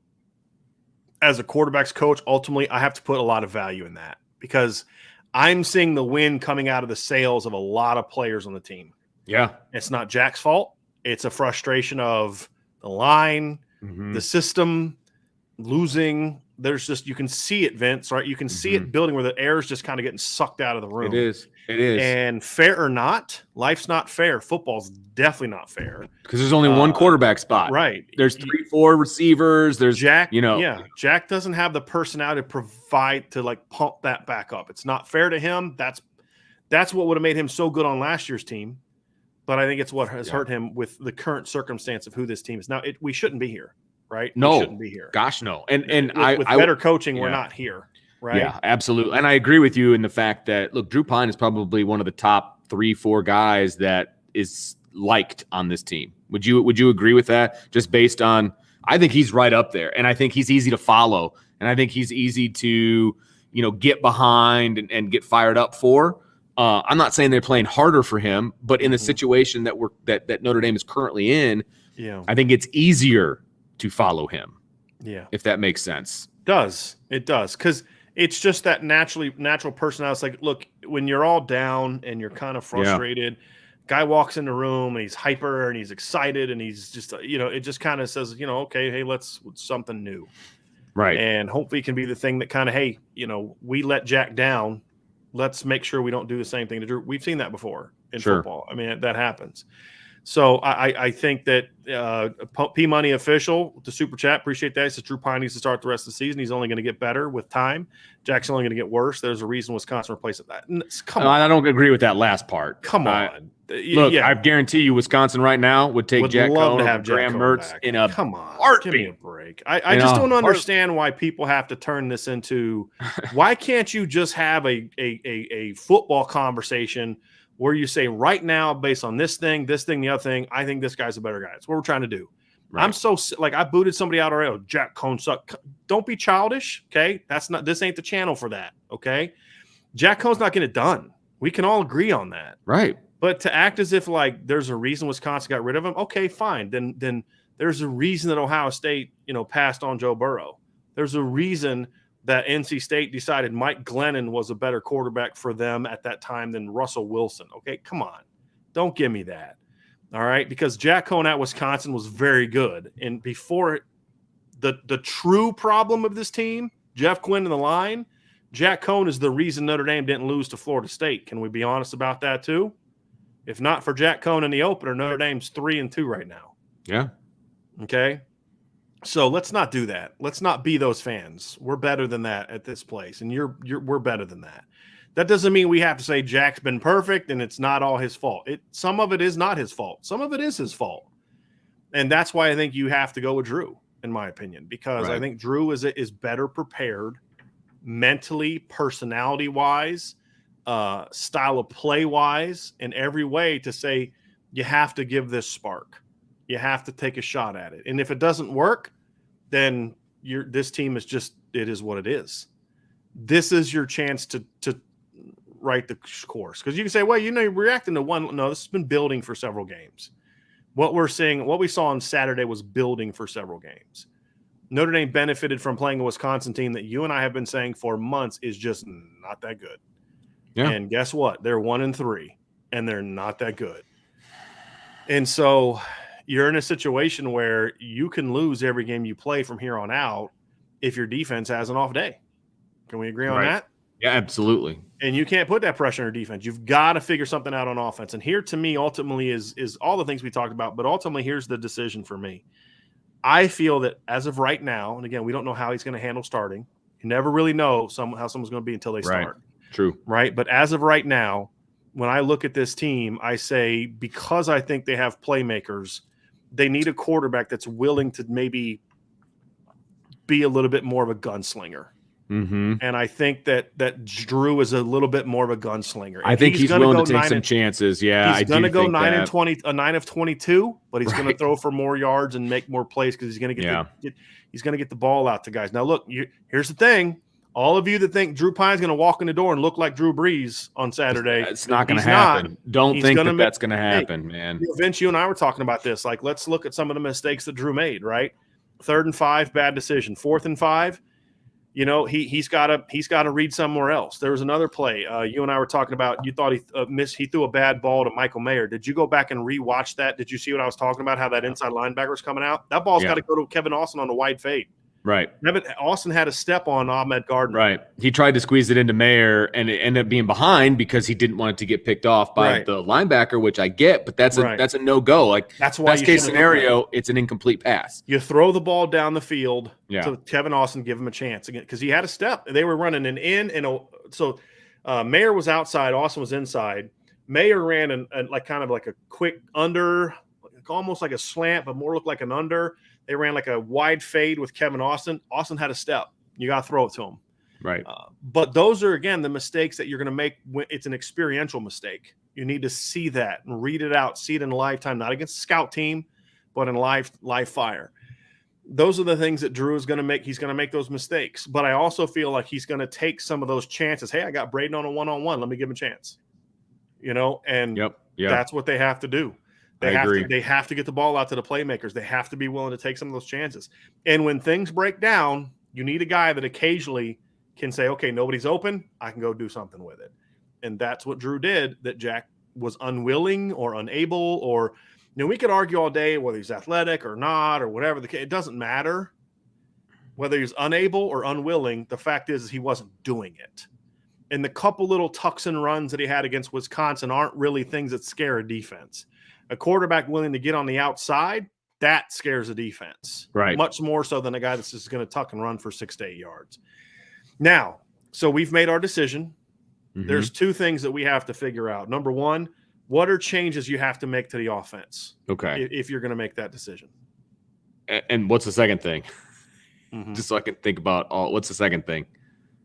as a quarterback's coach, ultimately, I have to put a lot of value in that because I'm seeing the win coming out of the sales of a lot of players on the team. Yeah. It's not Jack's fault. It's a frustration of the line, the system, losing. There's just, you can see it, Vince, right? You can see it building where the air is just kind of getting sucked out of the room. It is. And fair or not, life's not fair. Football's definitely not fair. Because there's only one quarterback spot. Right. There's 3-4 receivers. There's Jack. Jack doesn't have the personality to provide to like pump that back up. It's not fair to him. That's what would have made him so good on last year's team. But I think it's what has hurt him with the current circumstance of who this team is. Now, we shouldn't be here. Right? No, we shouldn't be here. Gosh, no. And with better coaching, we're not here. Right? Yeah, absolutely. And I agree with you in the fact that, look, Drew Pyne is probably one of the top 3-4 guys that is liked on this team. Would you agree with that? Just based on, I think he's right up there, and I think he's easy to follow, and I think he's easy to get behind and get fired up for. I'm not saying they're playing harder for him, but in the situation that Notre Dame is currently in, I think it's easier to follow him. Yeah. If that makes sense. It does. Because it's just that natural personality. It's like, look, when you're all down and you're kind of frustrated, guy walks in the room and he's hyper and he's excited and he's just, it just kind of says, okay, hey, let's something new. Right. And hopefully it can be the thing that kind of, hey, we let Jack down. Let's make sure we don't do the same thing to Drew. We've seen that before in football. I mean, that happens. So I think that P-Money official, the super chat, appreciate that. He says Drew Pyne needs to start the rest of the season. He's only going to get better with time. Jack's only going to get worse. There's a reason Wisconsin replaced that. Come on. I don't agree with that last part. Come on. Look, I guarantee you Wisconsin right now would take Jack Coan over Graham Mertz in a heartbeat. Give me a break. I just don't understand why people have to turn this into why can't you just have a football conversation where you say right now, based on this thing, the other thing, I think this guy's a better guy. That's what we're trying to do. Right. I'm so I booted somebody out already. Oh, Jack Coan sucked. Don't be childish. Okay. This ain't the channel for that. Okay. Jack Coan's not getting it done. We can all agree on that. Right. But to act as if like there's a reason Wisconsin got rid of him. Okay, fine. Then there's a reason that Ohio State, passed on Joe Burrow. There's a reason that NC State decided Mike Glennon was a better quarterback for them at that time than Russell Wilson. Okay, come on. Don't give me that. All right, because Jack Coan at Wisconsin was very good. And before the true problem of this team, Jeff Quinn in the line, Jack Coan is the reason Notre Dame didn't lose to Florida State. Can we be honest about that too? If not for Jack Coan in the opener, Notre Dame's 3-2 right now. Yeah. Okay. So let's not do that. Let's not be those fans. We're better than that at this place, and we're better than that. That doesn't mean we have to say Jack's been perfect and it's not all his fault. Some of it is not his fault. Some of it is his fault. And that's why I think you have to go with Drew, in my opinion, because I think Drew is better prepared mentally, personality-wise, style of play-wise, in every way to say you have to give this spark. You have to take a shot at it. And if it doesn't work, then this team is just – it is what it is. This is your chance to write the course. Because you can say, well, you're reacting to one – no, this has been building for several games. What we saw on Saturday was building for several games. Notre Dame benefited from playing a Wisconsin team that you and I have been saying for months is just not that good. Yeah. And guess what? They're 1-3, and they're not that good. And so you're in a situation where you can lose every game you play from here on out if your defense has an off day. Can we agree on that? Yeah, absolutely. And you can't put that pressure on your defense. You've got to figure something out on offense. And here, to me, ultimately is all the things we talked about. But ultimately, here's the decision for me. I feel that as of right now, and again, we don't know how he's going to handle starting. You never really know how someone's going to be until they start. True. Right? But as of right now, when I look at this team, I say because I think they have playmakers, they need a quarterback that's willing to maybe be a little bit more of a gunslinger. Mm-hmm. And I think that Drew is a little bit more of a gunslinger. I think he's willing to take some chances. Yeah, he's going to go 9 of 22, but he's going to throw for more yards and make more plays because he's going to he's going to get the ball out to guys. Now, look, here's the thing: all of you that think Drew Pyne's going to walk in the door and look like Drew Brees on Saturday, it's not going to happen. Don't think that's going to happen, man. Vince, you and I were talking about this. Like, let's look at some of the mistakes that Drew made. Right, 3rd and 5, bad decision. 4th and 5. You know, he's got to read somewhere else. There was another play. You and I were talking about. You thought he threw a bad ball to Michael Mayer. Did you go back and rewatch that? Did you see what I was talking about? How that inside linebacker was coming out? That ball's got to go to Kevin Austin on the wide fade. Right. Austin had a step on Ahmed Gardner. Right. He tried to squeeze it into Mayer, and it ended up being behind because he didn't want it to get picked off by the linebacker, which I get, but that's a no-go. Like, that's why best case scenario, it's an incomplete pass. You throw the ball down the field to Kevin Austin, give him a chance again because he had a step. They were running an in, so Mayer was outside, Austin was inside. Mayer ran kind of like a quick under, almost like a slant, but more looked like an under. They ran like a wide fade with Kevin Austin. Austin had a step. You got to throw it to him. Right. But those are, again, the mistakes that you're going to make. It's an experiential mistake. You need to see that and read it out, see it in lifetime, not against a scout team, but in live fire. Those are the things that Drew is going to make. He's going to make those mistakes. But I also feel like he's going to take some of those chances. Hey, I got Braden on a one-on-one. Let me give him a chance. You know, and that's what they have to do. They have to get the ball out to the playmakers. They have to be willing to take some of those chances. And when things break down, you need a guy that occasionally can say, okay, nobody's open. I can go do something with it. And that's what Drew did, that Jack was unwilling or unable, or, you know, we could argue all day whether he's athletic or not or whatever. It doesn't matter whether he's unable or unwilling. The fact is he wasn't doing it. And the couple little tucks and runs that he had against Wisconsin aren't really things that scare a defense. A quarterback willing to get on the outside, that scares a defense. Right. Much more so than a guy that's just going to tuck and run for 6 to 8 yards. Now, so we've made our decision. Mm-hmm. There's 2 things that we have to figure out. Number one, what are changes you have to make to the offense? Okay. If you're going to make that decision. And what's the second thing? Mm-hmm. Just so I can think about what's the second thing?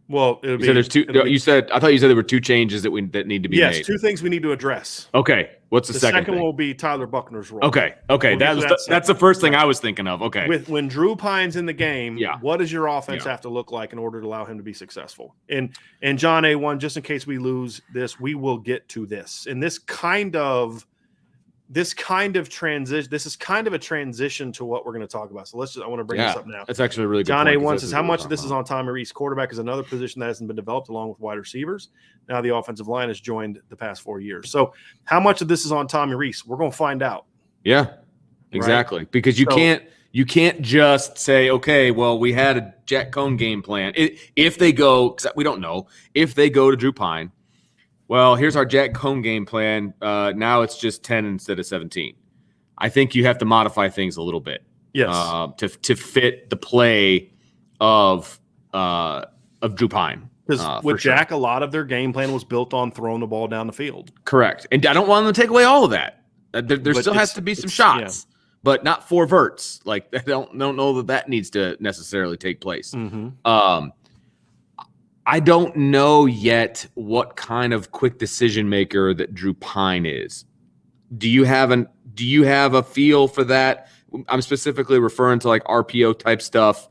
Well, I thought you said there were 2 changes that need to be made. Yes, 2 things we need to address. Okay. What's the second thing? Will will be Tyler Buckner's role. Okay. That's the first thing I was thinking of. Okay. When Drew Pyne's in the game, what does your offense have to look like in order to allow him to be successful? And John A1, just in case we lose this, we will get to this. And this kind of transition, this is kind of a transition to what we're going to talk about. So I want to bring this up now. That's actually a really good John point. A1 says, how much of this is on Tommy Rees? Quarterback is another position that hasn't been developed along with wide receivers. Now the offensive line has joined the past 4 years. So how much of this is on Tommy Rees? We're going to find out. Yeah, exactly. Right? Because you can't just say, okay, well, we had a Jack Coan game plan. If they go, because we don't know, if they go to Drew Pyne, well, here's our Jack Coan game plan. Now it's just 10 instead of 17. I think you have to modify things a little bit. Yes. To fit the play of Drew Pyne. Because with Jack, a lot of their game plan was built on throwing the ball down the field. Correct. And I don't want them to take away all of that. There still has to be some shots, but not 4 verts. Like, I don't know that needs to necessarily take place. Mm-hmm. I don't know yet what kind of quick decision maker that Drew Pyne is. Do you have a feel for that? I'm specifically referring to like RPO type stuff.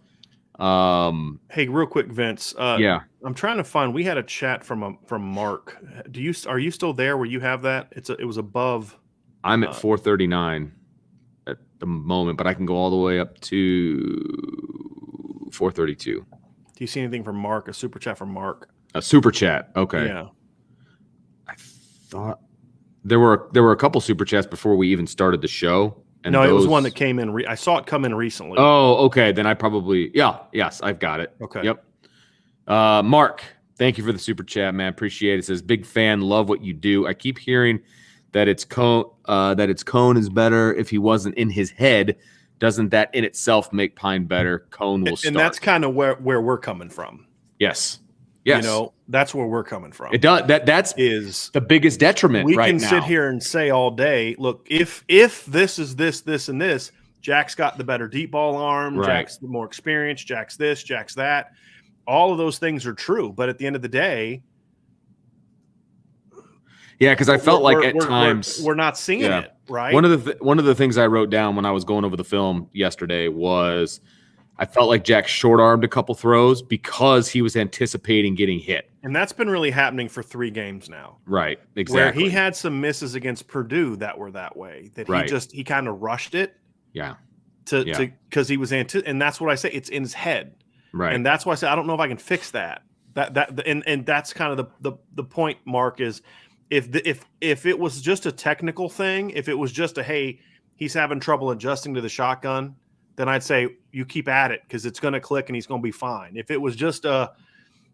Hey, real quick, Vince. Yeah, I'm trying to find. We had a chat from Mark. Are you still there? Where you have that? It was above. I'm at 439 at the moment, but I can go all the way up to 432. Do you see anything from Mark? A super chat from Mark. A super chat. Okay. Yeah. I thought there were a couple super chats before we even started the show. And no, it was one that came in. I saw it come in recently. Oh, okay. Then I probably yes, I've got it. Okay. Yep. Mark, thank you for the super chat, man. Appreciate it. It says, big fan, love what you do. I keep hearing that it's Coan is better if he wasn't in his head. Doesn't that in itself make Pyne better? Coan will start. And that's kind of where we're coming from. Yes. That's where we're coming from. It does. That's the biggest detriment right now. We can sit here and say all day, look, if this is this, and this, Jack's got the better deep ball arm, right. Jack's the more experienced, Jack's this, Jack's that. All of those things are true. But at the end of the day, yeah, because I felt like at times we're not seeing it, right? One of the things I wrote down when I was going over the film yesterday was I felt like Jack short-armed a couple throws because he was anticipating getting hit. And that's been really happening for 3 games now. Right, exactly. Where he had some misses against Purdue that were that way, that he kind of rushed it. Yeah. Because he was and that's what I say, it's in his head. Right. And that's why I say I don't know if I can fix that. And that's kind of the point, Mark, is if it was just a technical thing, if it was just hey, he's having trouble adjusting to the shotgun, then I'd say you keep at it because it's going to click and he's going to be fine. If it was just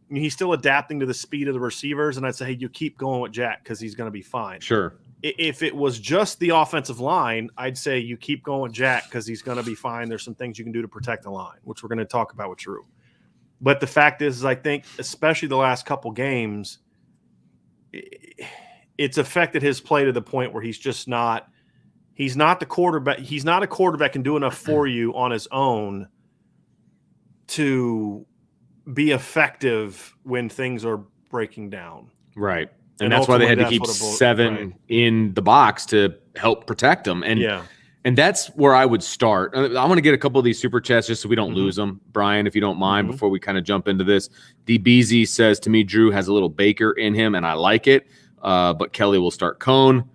he's still adapting to the speed of the receivers, and I'd say, hey, you keep going with Jack because he's going to be fine. Sure. If it was just the offensive line, I'd say you keep going with Jack because he's going to be fine. There's some things you can do to protect the line, which we're going to talk about with Drew. But the fact is I think, especially the last couple games, it's affected his play to the point where he's just not. He's not the quarterback. He's not a quarterback can do enough for you on his own to be effective when things are breaking down. Right. And that's why they had to keep 7 in the box to help protect them. And that's where I would start. I want to get a couple of these super chats just so we don't lose them, Brian, if you don't mind, before we kind of jump into this. DBZ says, to me, Drew has a little Baker in him, and I like it, but Kelly will start Coan.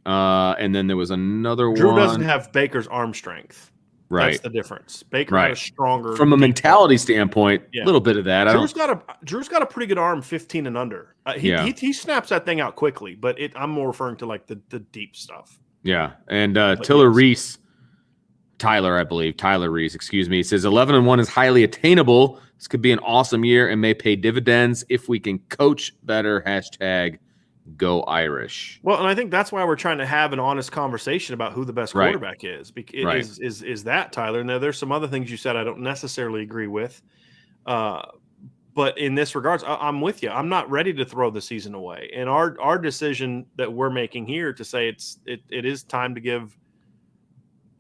And then there was another one. Drew doesn't have Baker's arm strength. Right. That's the difference. Baker had a stronger. From a mentality standpoint, a little bit of that. Drew's got a pretty good arm, 15 and under. He snaps that thing out quickly, but I'm more referring to like the deep stuff. Yeah. And Tyler Reese, excuse me, says 11-1 is highly attainable. This could be an awesome year and may pay dividends if we can coach better. #Go Irish. Well, and I think that's why we're trying to have an honest conversation about who the best quarterback is. Is that, Tyler? Now, there's some other things you said I don't necessarily agree with. But in this regards, I'm with you. I'm not ready to throw the season away. And our decision that we're making here to say it is time to give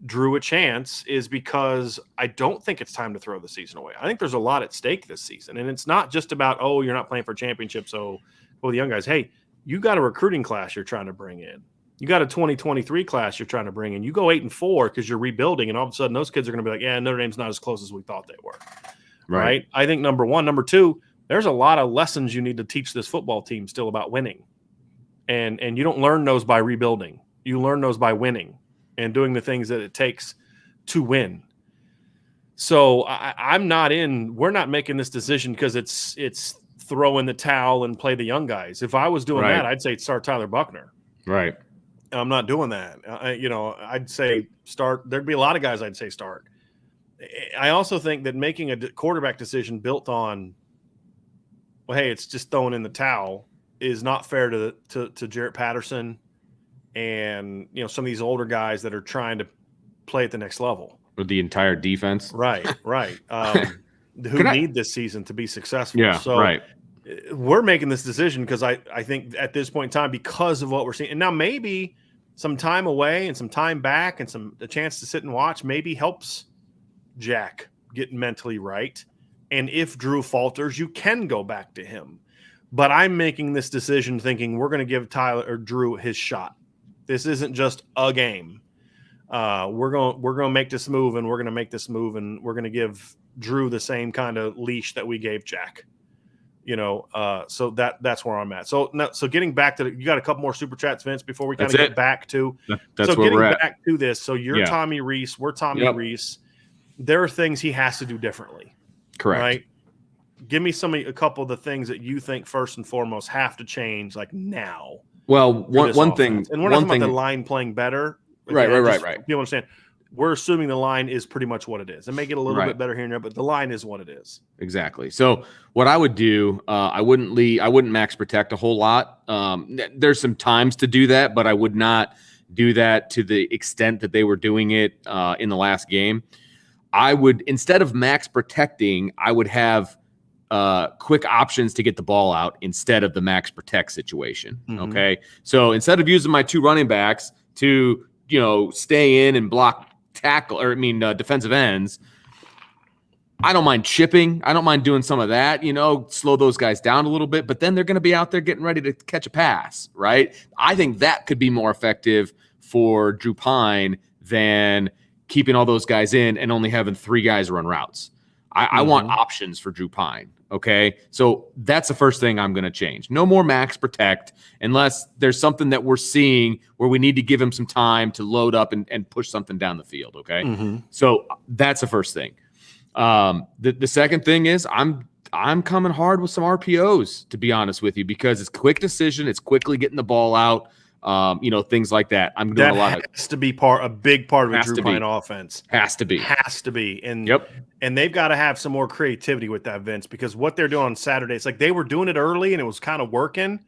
Drew a chance is because I don't think it's time to throw the season away. I think there's a lot at stake this season. And it's not just about, you're not playing for a championship, so the young guys, hey, you got a recruiting class you're trying to bring in. You got a 2023 class you're trying to bring in. You go 8-4 because you're rebuilding, and all of a sudden those kids are going to be like, yeah, Notre Dame's not as close as we thought they were. Right? I think number one. Number two, there's a lot of lessons you need to teach this football team still about winning. And you don't learn those by rebuilding. You learn those by winning and doing the things that it takes to win. So we're not making this decision because it's throw in the towel and play the young guys. If I was doing that, I'd say start Tyler Buckner. Right. I'm not doing that. I'd say start. There'd be a lot of guys I'd say start. I also think that making a quarterback decision built on, hey, it's just throwing in the towel is not fair to Jarrett Patterson and some of these older guys that are trying to play at the next level. Or the entire defense. Right. Who need this season to be successful. Yeah, we're making this decision because I think at this point in time, because of what we're seeing, and now maybe some time away and some time back and a chance to sit and watch maybe helps Jack get mentally right. And if Drew falters, you can go back to him. But I'm making this decision thinking we're going to give Tyler or Drew his shot. This isn't just a game. We're going to make this move, and we're going to make this move, and we're going to give Drew the same kind of leash that we gave Jack. So that's where I'm at. So getting back to you got a couple more super chats, Vince, before we kind of get back to that's where we're at. Back to this. So you're Tommy Reese, we're Tommy Reese. There are things he has to do differently. Correct. Right? Give me a couple of the things that you think first and foremost have to change, like now. Well, one thing, and we're not talking about the line playing better. Right. You understand? We're assuming the line is pretty much what it is, and make it a little bit better here and there, but the line is what it is. Exactly. So what I would do, I wouldn't max protect a whole lot. There's some times to do that, but I would not do that to the extent that they were doing it in the last game. I would, instead of max protecting, I would have quick options to get the ball out instead of the max protect situation. Mm-hmm. Okay. So instead of using my two running backs to, stay in and block defensive ends, I don't mind chipping. I don't mind doing some of that, slow those guys down a little bit, but then they're going to be out there getting ready to catch a pass, right? I think that could be more effective for Drew Pyne than keeping all those guys in and only having 3 guys run routes. I want options for Drew Pyne. Okay. So that's the first thing I'm going to change. No more max protect unless there's something that we're seeing where we need to give him some time to load up and push something down the field. Okay. Mm-hmm. So that's the first thing. The second thing is I'm coming hard with some RPOs, to be honest with you, because it's quick decision. It's quickly getting the ball out. Things like that. I'm doing a lot of. Has to be a big part of a Drew Pyne offense. Has to be. And they've got to have some more creativity with that, Vince, because what they're doing on Saturday, it's like they were doing it early and it was kind of working,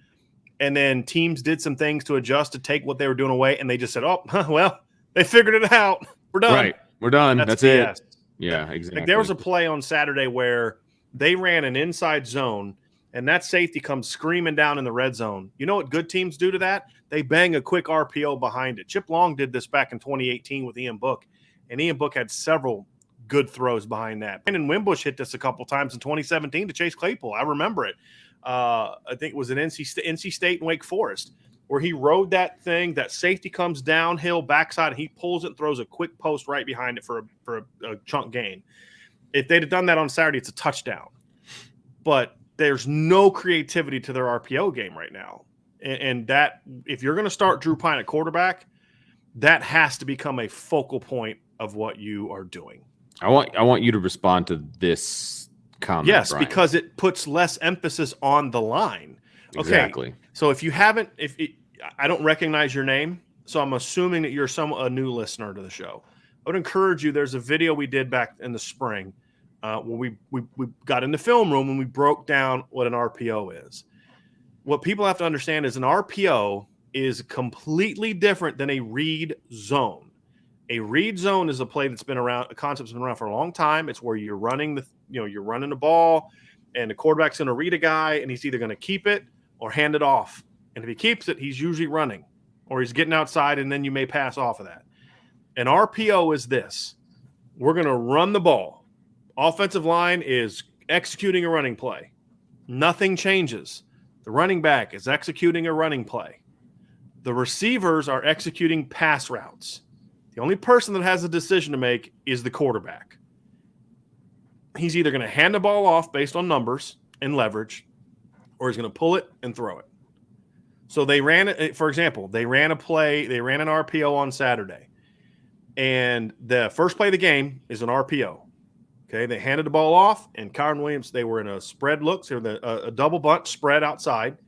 and then teams did some things to adjust to take what they were doing away, and they just said, "Oh, well, they figured it out. We're done. Right, we're done. That's it." Yeah, exactly. Like there was a play on Saturday where they ran an inside zone, and that safety comes screaming down in the red zone. You know what good teams do to that? They bang a quick RPO behind it. Chip Long did this back in 2018 with Ian Book, and Ian Book had several good throws behind that. And Wimbush hit this a couple times in 2017 to Chase Claypool. I remember it. I think it was an NC State and Wake Forest where he rode that thing. That safety comes downhill, backside, and he pulls it and throws a quick post right behind it for a chunk gain. If they'd have done that on Saturday, it's a touchdown. But there's no creativity to their RPO game right now. And that, if you're going to start Drew Pyne at quarterback, that has to become a focal point of what you are doing. I want you to respond to this comment. Yes, Brian. because it puts less emphasis on the line. Okay. Exactly. So if you haven't, I don't recognize your name, so I'm assuming that you're a new listener to the show. I would encourage you. There's a video we did back in the spring when we got in the film room and we broke down what an RPO is. What people have to understand is an RPO is completely different than a read zone. A read zone is a play that's been around, a concept that's been around for a long time. It's where you're running you're running the ball, and the quarterback's going to read a guy, and he's either going to keep it or hand it off. And if he keeps it, he's usually running, or he's getting outside, and then you may pass off of that. An RPO is this: we're going to run the ball. Offensive line is executing a running play. Nothing changes. The running back is executing a running play. The receivers are executing pass routes. The only person that has a decision to make is the quarterback. He's either going to hand the ball off based on numbers and leverage, or he's going to pull it and throw it. So they ran it, for example, they ran an RPO on Saturday. And the first play of the game is an RPO. Okay, they handed the ball off, and Kyron Williams, they were in a spread look, so a double bunch spread outside,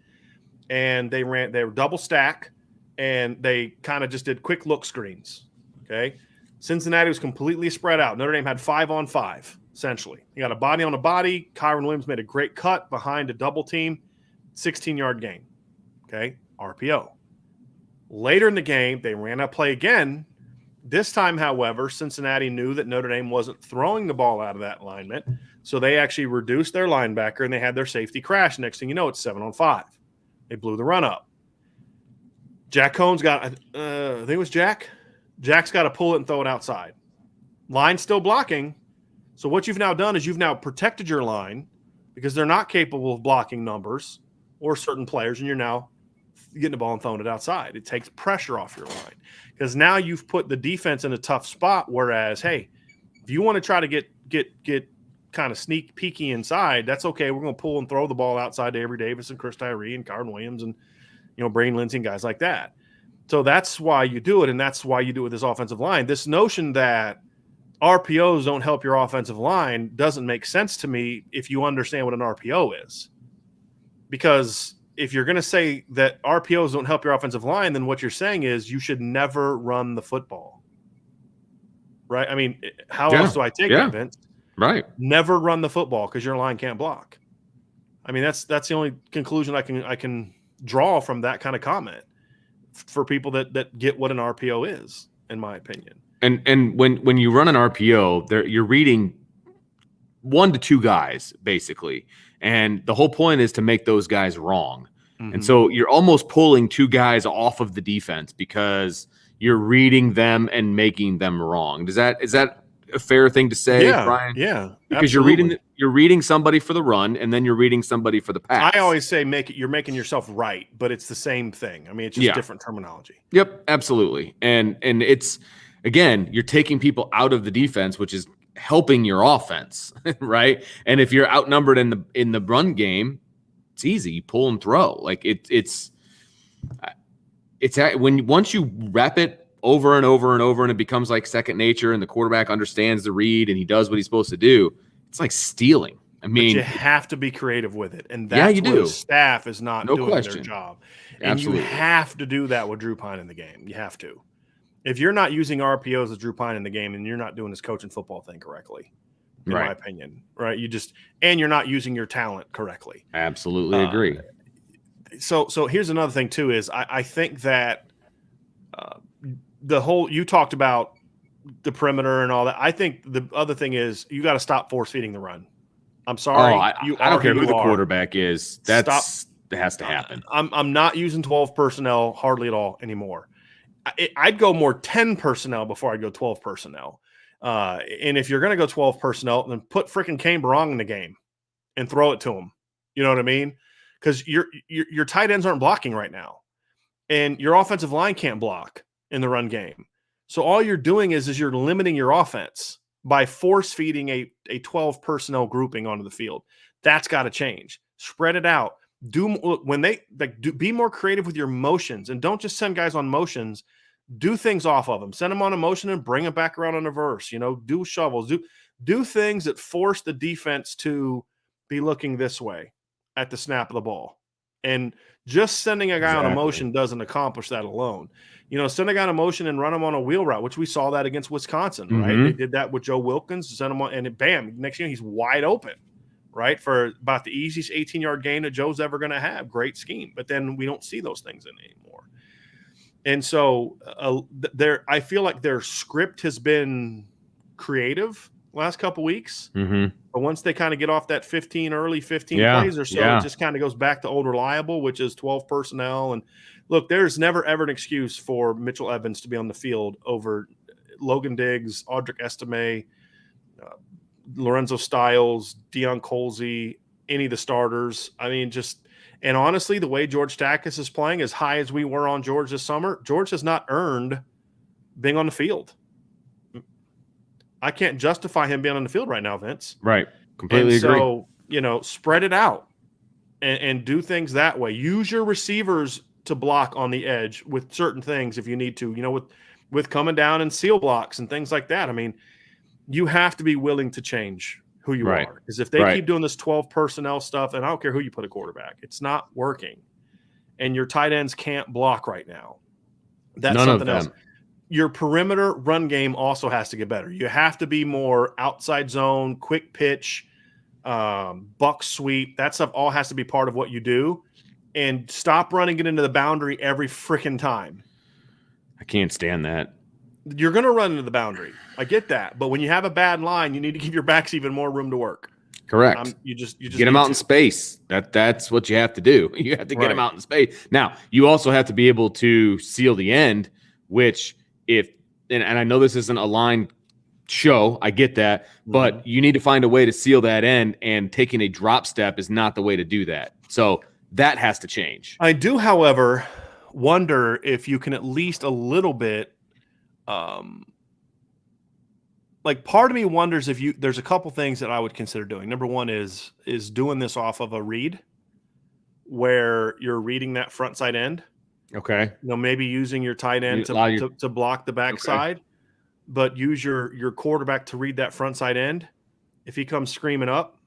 and they were double stack, and they kind of just did quick look screens. Okay, Cincinnati was completely spread out. Notre Dame had 5-on-5, essentially. You got a body on a body. Kyron Williams made a great cut behind a double team, 16-yard gain. Okay, RPO. Later in the game, they ran a play again. This time, however, Cincinnati knew that Notre Dame wasn't throwing the ball out of that alignment. So they actually reduced their linebacker and they had their safety crash. Next thing you know, it's 7-on-5. They blew the run up. Jack Coan's got, I think it was Jack. Jack's got to pull it and throw it outside. Line's still blocking. So what you've now done is you've now protected your line because they're not capable of blocking numbers or certain players, and you're now getting the ball and throwing it outside. It takes pressure off your line because now you've put the defense in a tough spot. Whereas, hey, if you want to try to get kind of sneak peeky inside, that's okay. We're going to pull and throw the ball outside to Avery Davis and Chris Tyree and Cardin Williams and Braden Lindsey and guys like that. So that's why you do it, and that's why you do it with this offensive line. This notion that RPOs don't help your offensive line doesn't make sense to me if you understand what an RPO is. Because if you're going to say that RPOs don't help your offensive line, then what you're saying is you should never run the football. Right? I mean, how else do I take that, Vince? Right. Never run the football because your line can't block. I mean, that's the only conclusion I can draw from that kind of comment for people that get what an RPO is, in my opinion. And when you run an RPO, you're reading 1 to 2 guys, basically. And the whole point is to make those guys wrong. Mm-hmm. And so you're almost pulling 2 guys off of the defense because you're reading them and making them wrong. Is that a fair thing to say, Brian? Yeah. Because you're reading somebody for the run and then you're reading somebody for the pass. I always say you're making yourself right, but it's the same thing. I mean, it's just different terminology. Yep, absolutely. And it's, again, you're taking people out of the defense, which is helping your offense, right? And if you're outnumbered in the run game, it's easy. You pull and throw. Like it's once you rep it over and over and over, and it becomes like second nature, and the quarterback understands the read and he does what he's supposed to do. It's like stealing. I mean, but you have to be creative with it, and that's where the staff is not doing their job. And Absolutely. You have to do that with Drew Pyne in the game. You have to. If you're not using RPOs with Drew Pyne in the game, and you're not doing this coaching football thing correctly, in my opinion, right? And you're not using your talent correctly. Absolutely agree. So here's another thing too: is I think that you talked about the perimeter and all that. I think the other thing is you got to stop force feeding the run. I'm sorry. I don't care who the quarterback is. That has to happen. I'm not using 12 personnel hardly at all anymore. I'd go more 10 personnel before I'd go 12 personnel. And if you're going to go 12 personnel, then put freaking Kane Barong in the game and throw it to him. You know what I mean? Because your tight ends aren't blocking right now, and your offensive line can't block in the run game. So all you're doing is you're limiting your offense by force feeding a 12 personnel grouping onto the field. That's got to change. Spread it out. Be more creative with your motions, and don't just send guys on motions. Do things off of them. Send them on a motion and bring them back around on a verse. Do shovels. Do things that force the defense to be looking this way at the snap of the ball. And just sending a guy on a motion doesn't accomplish that alone. Send a guy on a motion and run him on a wheel route, which we saw that against Wisconsin, right? Mm-hmm. They did that with Joe Wilkins, sent him on, and bam, next year he's wide open, right? For about the easiest 18-yard gain that Joe's ever going to have. Great scheme. But then we don't see those things in anymore. And so I feel like their script has been creative last couple weeks. Mm-hmm. But once they kind of get off that 15 plays or so, it just kind of goes back to old reliable, which is 12 personnel. And look, there's never ever an excuse for Mitchell Evans to be on the field over Logan Diggs, Audric Estime, Lorenzo Styles, Deion Colsey, any of the starters. I mean, and honestly, the way George Takis is playing, as high as we were on George this summer, George has not earned being on the field. I can't justify him being on the field right now, Vince. Right. Completely agree. So, spread it out and do things that way. Use your receivers to block on the edge with certain things if you need to, with coming down and seal blocks and things like that. I mean, you have to be willing to change who you are. Because if they keep doing this 12 personnel stuff, and I don't care who you put a quarterback, it's not working. And your tight ends can't block right now. That's None something of else. them. Your perimeter run game also has to get better. You have to be more outside zone, quick pitch, buck sweep. That stuff all has to be part of what you do. And stop running it into the boundary every freaking time. I can't stand that. You're going to run into the boundary. I get that. But when you have a bad line, you need to give your backs even more room to work. Correct. You just get him out in space. That's what you have to do. You have to get him out in space. Now, you also have to be able to seal the end, which and I know this isn't a line show, I get that, but you need to find a way to seal that end, and taking a drop step is not the way to do that. So that has to change. I do, however, wonder if you can at least a little bit, like part of me wonders if there's a couple things that I would consider doing. Number one is doing this off of a read where you're reading that front side end. Okay. Maybe using your tight end to block the backside, but use your quarterback to read that front side end. If he comes screaming up,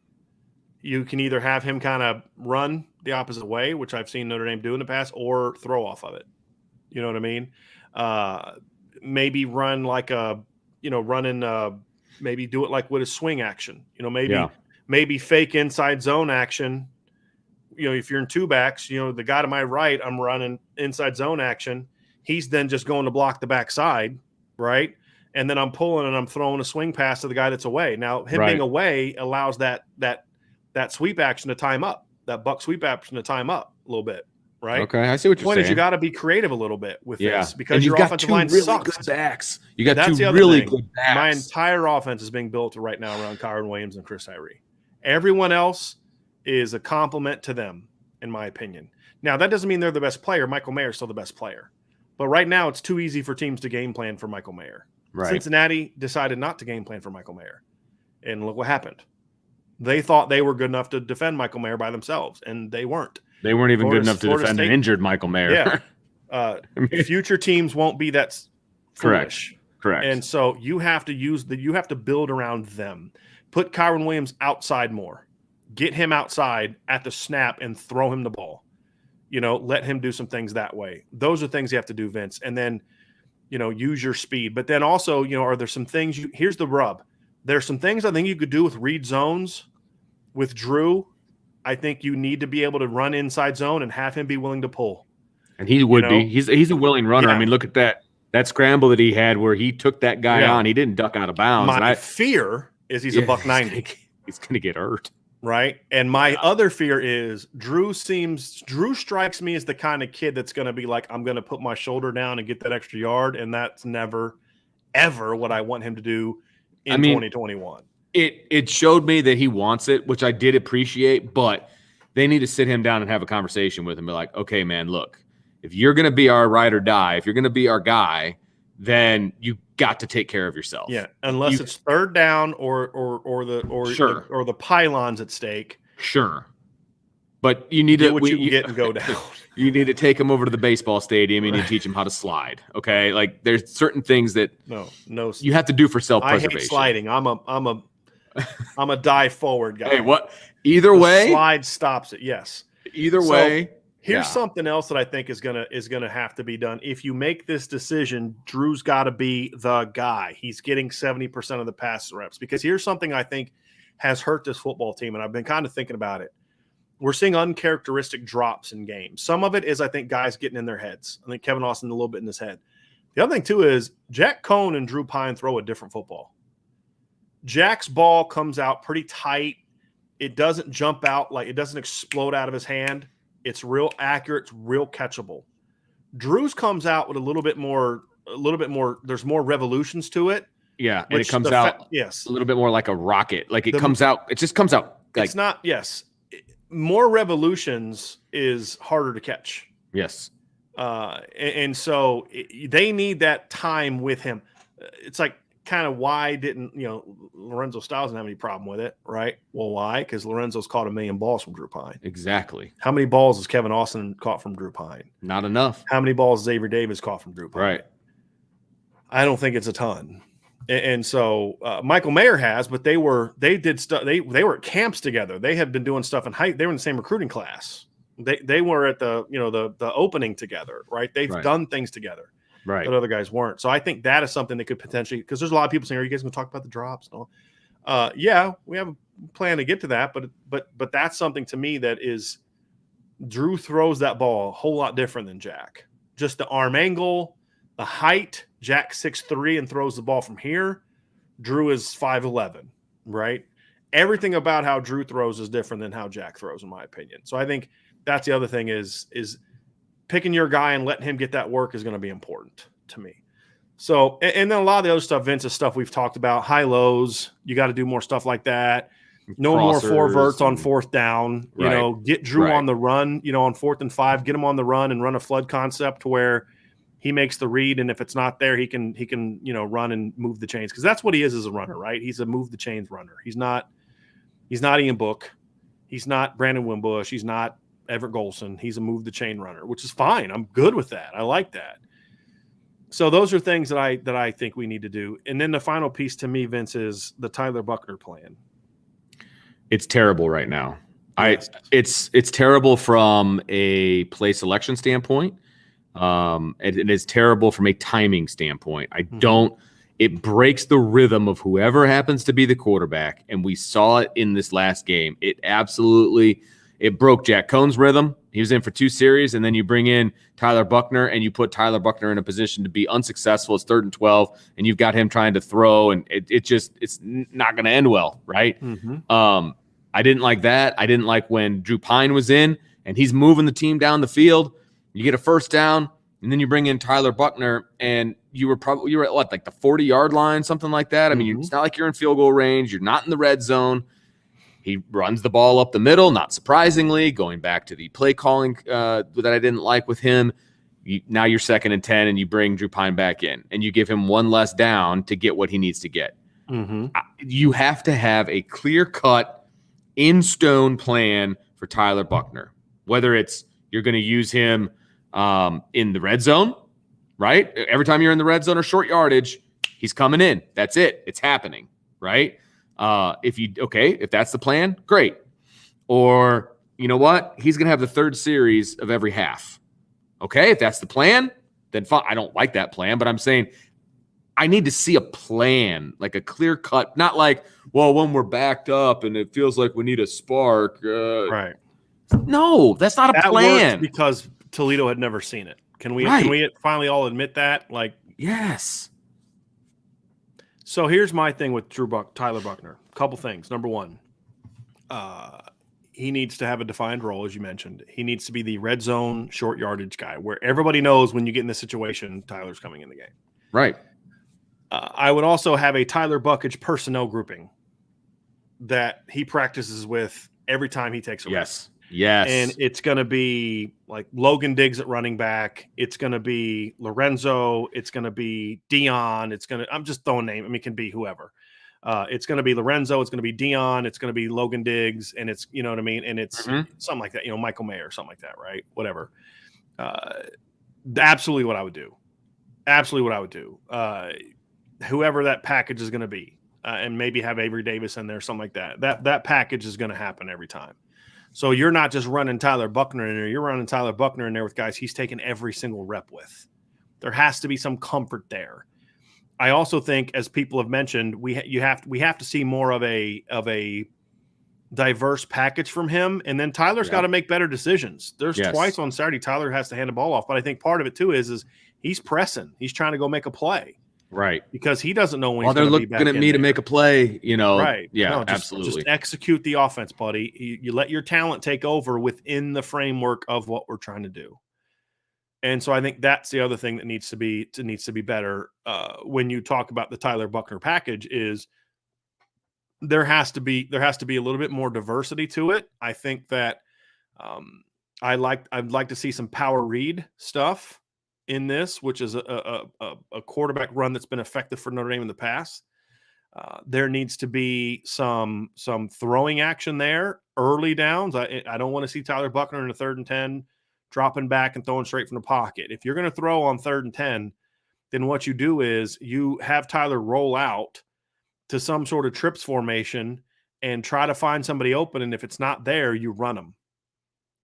you can either have him kind of run the opposite way, which I've seen Notre Dame do in the past, or throw off of it. You know what I mean? Maybe run like maybe do it like with a swing action. Maybe fake inside zone action. If you're in two backs, the guy to my right, I'm running inside zone action. He's then just going to block the backside, right? And then I'm pulling and I'm throwing a swing pass to the guy that's away. Now, him being away allows that sweep action to time up, that buck sweep action to time up a little bit, right? Okay, I see what you're saying. The point is you got to be creative a little bit with this because your offensive line sucks. Good backs. You got two really good backs. My entire offense is being built right now around Kyron Williams and Chris Tyree. Everyone else is a compliment to them, in my opinion. Now, that doesn't mean they're the best player. Michael Mayer is still the best player. But right now, it's too easy for teams to game plan for Michael Mayer. Right. Cincinnati decided not to game plan for Michael Mayer. And look what happened. They thought they were good enough to defend Michael Mayer by themselves, and they weren't. They weren't even good enough to defend an injured Michael Mayer. Yeah. Future teams won't be that foolish. Correct. And so you have to you have to build around them. Put Kyron Williams outside more. Get him outside at the snap and throw him the ball. Let him do some things that way. Those are things you have to do, Vince. And then, use your speed. But then also, are there some things here's the rub. There's some things I think you could do with read zones with Drew. I think you need to be able to run inside zone and have him be willing to pull. And he would be. He's a willing runner. Yeah. I mean, look at that scramble that he had where he took that guy on. He didn't duck out of bounds. My fear is he's a $190. He's going to get hurt. Right. And my other fear is Drew strikes me as the kind of kid that's going to be like, I'm going to put my shoulder down and get that extra yard. And that's never, ever what I want him to do in 2021. It showed me that he wants it, which I did appreciate, but they need to sit him down and have a conversation with him. Be like, okay, man, look, if you're going to be our ride or die, if you're going to be our guy, then you got to take care of yourself. Yeah, unless it's third down or the pylons at stake. Sure, but you need to what you can get and go down. You need to take him over to the baseball stadium and you teach him how to slide. Okay, like there's certain things that no you have to do for self-preservation. I hate sliding. I'm a dive forward guy. Hey, what? Either way, slide stops it. Yes. Either way. Here's something else that I think is gonna have to be done. If you make this decision, Drew's got to be the guy. He's getting 70% of the pass reps because here's something I think has hurt this football team, and I've been kind of thinking about it. We're seeing uncharacteristic drops in games. Some of it is, I think, guys getting in their heads. I think Kevin Austin a little bit in his head. The other thing too is Jack Coan and Drew Pyne throw a different football. Jack's ball comes out pretty tight. It doesn't jump out, like it doesn't explode out of his hand. It's real accurate. It's real catchable. Drew's comes out with a little bit more. There's more revolutions to it. Yeah, and it comes out a little bit more like a rocket. Like it just comes out. Like, it's not. Yes, more revolutions is harder to catch. Yes, and so they need that time with him. It's like kind of why didn't Lorenzo Styles doesn't have any problem with it, right? Well, why? Because Lorenzo's caught 1 million balls from Drew Pyne. Exactly. How many balls has Kevin Austin caught from Drew Pyne? Not enough. How many balls has Xavier Davis caught from Drew Pyne? Right. I don't think it's a ton. And so Michael Mayer has, but they did stuff. They were at camps together. They had been doing stuff in they were in the same recruiting class. They were at the opening together, right? They've done things together. Right. That other guys weren't. So I think that is something that could potentially, because there's a lot of people saying, are you guys going to talk about the drops? No. Yeah, we have a plan to get to that, but that's something to me that is Drew throws that ball a whole lot different than Jack. Just the arm angle, the height. Jack 6'3" and throws the ball from here. Drew is 5'11", right? everything about how Drew throws is different than how Jack throws, in my opinion. So I think that's the other thing is picking your guy and letting him get that work is going to be important to me. So, and then a lot of the other stuff, Vince, is stuff we've talked about. High lows, you got to do more stuff like that. No more four verts on fourth down. You know, get Drew on the run, you know, on 4th and 5, get him on the run and run a flood concept to where he makes the read. And if it's not there, he can, you know, run and move the chains. Cause that's what he is as a runner, right? He's a move the chains runner. He's not Ian Book. He's not Brandon Wimbush. He's not Everett Golson. He's a move the chain runner, which is fine. I'm good with that. I like that. So those are things that I think we need to do. And then the final piece to me, Vince, is the Tyler Buckner plan. It's terrible right now. Yes. It's terrible from a play selection standpoint. It is terrible from a timing standpoint. It breaks the rhythm of whoever happens to be the quarterback. And we saw it in this last game. It broke Jack Coan's rhythm. He was in for 2 series, and then you bring in Tyler Buckner, and you put Tyler Buckner in a position to be unsuccessful. It's 3rd and 12, and you've got him trying to throw, and it's not going to end well, right? Mm-hmm. I didn't like that. I didn't like when Drew Pyne was in, and he's moving the team down the field. You get a first down, and then you bring in Tyler Buckner, and you were at what, like the 40-yard line, something like that. I mean, it's not like you're in field goal range. You're not in the red zone. He runs the ball up the middle, not surprisingly, going back to the play calling that I didn't like with him. Now you're 2nd and 10, and you bring Drew Pyne back in, and you give him one less down to get what he needs to get. Mm-hmm. You have to have a clear-cut, in-stone plan for Tyler Buckner, whether it's you're going to use him in the red zone, right? Every time you're in the red zone or short yardage, he's coming in. That's it. It's happening, right? If that's the plan, great. Or you know what? He's going to have the 3rd series of every half. Okay, if that's the plan, then fine. I don't like that plan, but I'm saying I need to see a plan, like a clear cut, not like, well, when we're backed up and it feels like we need a spark. Right. No, that's not a plan. Works because Toledo had never seen it. Can we finally all admit that? Like, yes. So here's my thing with Tyler Buckner. A couple things. Number one, he needs to have a defined role, as you mentioned. He needs to be the red zone short yardage guy, where everybody knows when you get in this situation, Tyler's coming in the game. Right. I would also have a Tyler Buckage personnel grouping that he practices with every time he takes a rep. Yes. And it's going to be like Logan Diggs at running back. It's going to be Lorenzo. It's going to be Dion. I'm just throwing name. I mean, it can be whoever. It's going to be Lorenzo. It's going to be Dion. It's going to be Logan Diggs. And it's, you know what I mean? And it's something like that, you know, Michael Mayer or something like that, right? Whatever. Absolutely what I would do. Whoever that package is going to be, and maybe have Avery Davis in there, something like that. That package is going to happen every time. So you're not just running Tyler Buckner in there. You're running Tyler Buckner in there with guys he's taken every single rep with. There has to be some comfort there. I also think, as people have mentioned, we have to see more of a diverse package from him, and then Tyler's got to make better decisions. There's twice on Saturday Tyler has to hand the ball off, but I think part of it too is he's pressing. He's trying to go make a play. Right. Because he doesn't know when he's going to be back in there. They're looking at me to make a play, you know. Right. Yeah, no, absolutely. Just execute the offense, buddy. You let your talent take over within the framework of what we're trying to do. And so I think that's the other thing that needs to be better when you talk about the Tyler Buckner package is there has to be a little bit more diversity to it. I think that I'd like to see some power read stuff in this, which is a quarterback run that's been effective for Notre Dame in the past. There needs to be some throwing action there, early downs. I don't want to see Tyler Buckner in a 3rd and 10 dropping back and throwing straight from the pocket. If you're going to throw on 3rd and 10, then what you do is you have Tyler roll out to some sort of trips formation and try to find somebody open. And if it's not there, you run them.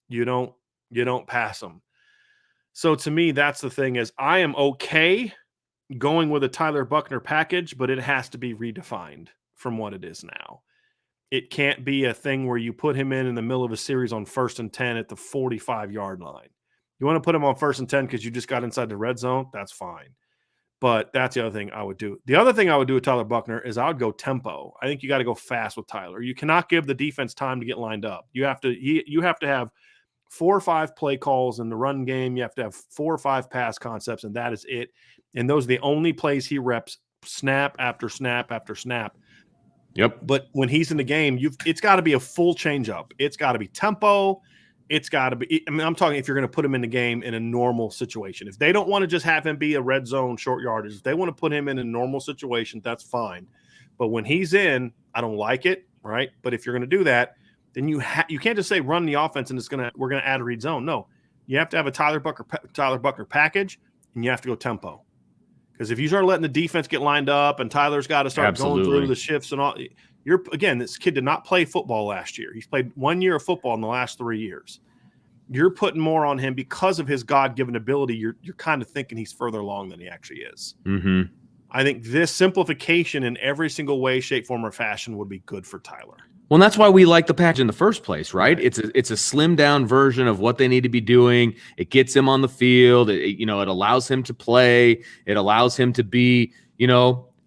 You don't pass them. So to me, that's the thing is I am okay going with a Tyler Buckner package, but it has to be redefined from what it is now. It can't be a thing where you put him in the middle of a series on 1st and 10 at the 45-yard line. You want to put him on 1st and 10 because you just got inside the red zone? That's fine. But that's the other thing I would do. The other thing I would do with Tyler Buckner is I would go tempo. I think you got to go fast with Tyler. You cannot give the defense time to get lined up. You have to have 4 or 5 play calls in the run game. You have to have 4 or 5 pass concepts, and that is it. And those are the only plays he reps snap after snap after snap. Yep. But when he's in the game, it's got to be a full changeup. It's got to be tempo. It's got to be – I mean, I'm talking if you're going to put him in the game in a normal situation. If they don't want to just have him be a red zone short yardage, if they want to put him in a normal situation, that's fine. But when he's in, I don't like it, right? But if you're going to do that, then you can't just say run the offense and we're going to add a read zone. No, you have to have a Tyler Buckner package, and you have to go tempo. Because if you start letting the defense get lined up and Tyler's got to start going through the shifts and all – this kid did not play football last year. He's played 1 year of football in the last 3 years. You're putting more on him because of his God-given ability. You're kind of thinking he's further along than he actually is. Mm-hmm. I think this simplification in every single way, shape, form, or fashion would be good for Tyler. Well, and that's why we like the patch in the first place, right? It's a slimmed down version of what they need to be doing. It gets him on the field. It allows him to play. It allows him to be,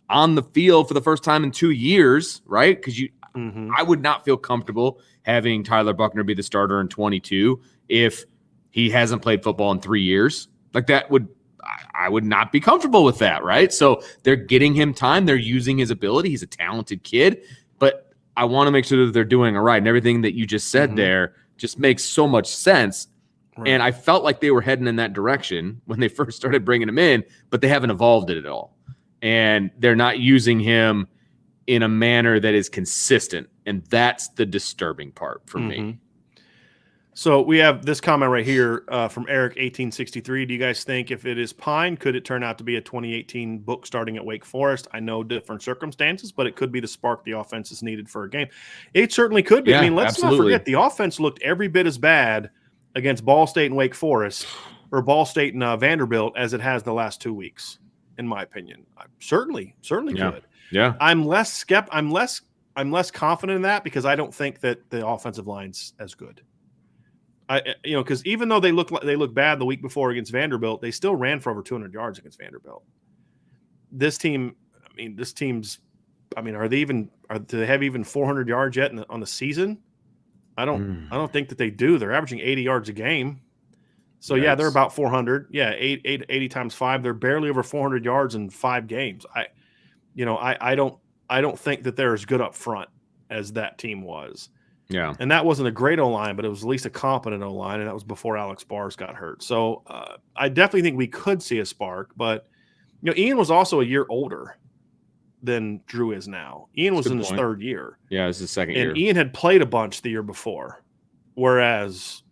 on the field for the first time in 2 years, right? Because I would not feel comfortable having Tyler Buckner be the starter in 22 if he hasn't played football in 3 years. Like I would not be comfortable with that, right? So they're getting him time. They're using his ability. He's a talented kid, but I want to make sure that they're doing it right. And everything that you just said there just makes so much sense. Right. And I felt like they were heading in that direction when they first started bringing him in, but they haven't evolved it at all. And they're not using him in a manner that is consistent. And that's the disturbing part for me. So we have this comment right here from Eric 1863. Do you guys think if it is Pyne, could it turn out to be a 2018 book starting at Wake Forest? I know different circumstances, but it could be the spark the offense is needed for a game. It certainly could be. Yeah, I mean, let's not forget the offense looked every bit as bad against Ball State and Wake Forest or Ball State and Vanderbilt as it has the last 2 weeks, in my opinion. Certainly could. Yeah. I'm less confident in that because I don't think that the offensive line's as good. Because even though they look bad the week before against Vanderbilt, they still ran for over 200 yards against Vanderbilt. Do they have even 400 yards yet on the season? I don't think that they do. They're averaging 80 yards a game. So yeah, they're about 400. Yeah, 80 times 5. They're barely over 400 yards in 5 games. I don't think that they're as good up front as that team was. Yeah. And that wasn't a great O-line, but it was at least a competent O-line, and that was before Alex Bars got hurt. So I definitely think we could see a spark. But, Ian was also a year older than Drew is now. Ian was in his 3rd year. Yeah, it's his 2nd year. And Ian had played a bunch the year before, whereas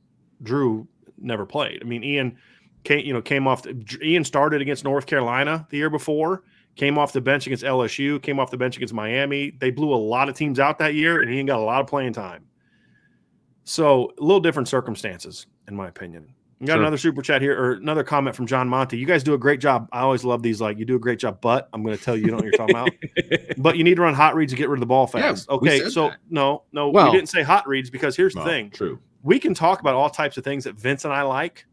Drew never played. I mean, Ian came off – Ian started against North Carolina the year before, came off the bench against LSU, came off the bench against Miami. They blew a lot of teams out that year, and Ian got a lot of playing time. So a little different circumstances, in my opinion. We got another super chat here, or another comment from John Monty. You guys do a great job. I always love these. Like, you do a great job, but I'm going to tell you know what you're talking about. But you need to run hot reads to get rid of the ball fast. Yeah, okay, so no, we didn't say hot reads because here's the thing. True. We can talk about all types of things that Vince and I like,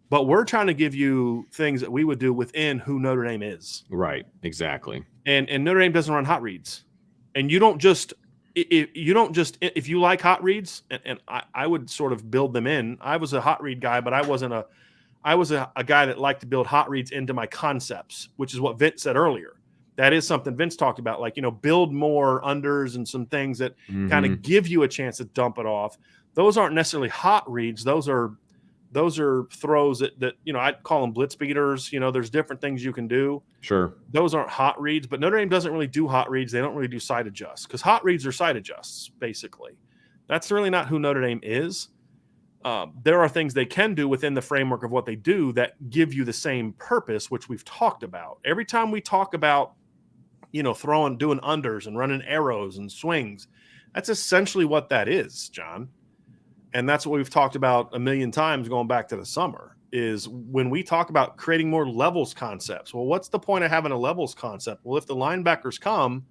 but we're trying to give you things that we would do within who Notre Dame is. Right, exactly. And Notre Dame doesn't run hot reads. And you don't just if you like hot reads, and I would sort of build them in. I was a hot read guy, but I was a guy that liked to build hot reads into my concepts, which is what Vince said earlier. That is something Vince talked about, like, build more unders and some things that kind of give you a chance to dump it off. Those aren't necessarily hot reads. Those are throws that I'd call them blitz beaters. There's different things you can do. Sure. Those aren't hot reads, but Notre Dame doesn't really do hot reads. They don't really do side adjusts because hot reads are side adjusts, basically. That's really not who Notre Dame is. There are things they can do within the framework of what they do that give you the same purpose, which we've talked about. Every time we talk about, doing unders and running arrows and swings, that's essentially what that is, John. And that's what we've talked about a million times going back to the summer, is when we talk about creating more levels concepts. Well, what's the point of having a levels concept? Well, if the linebackers come,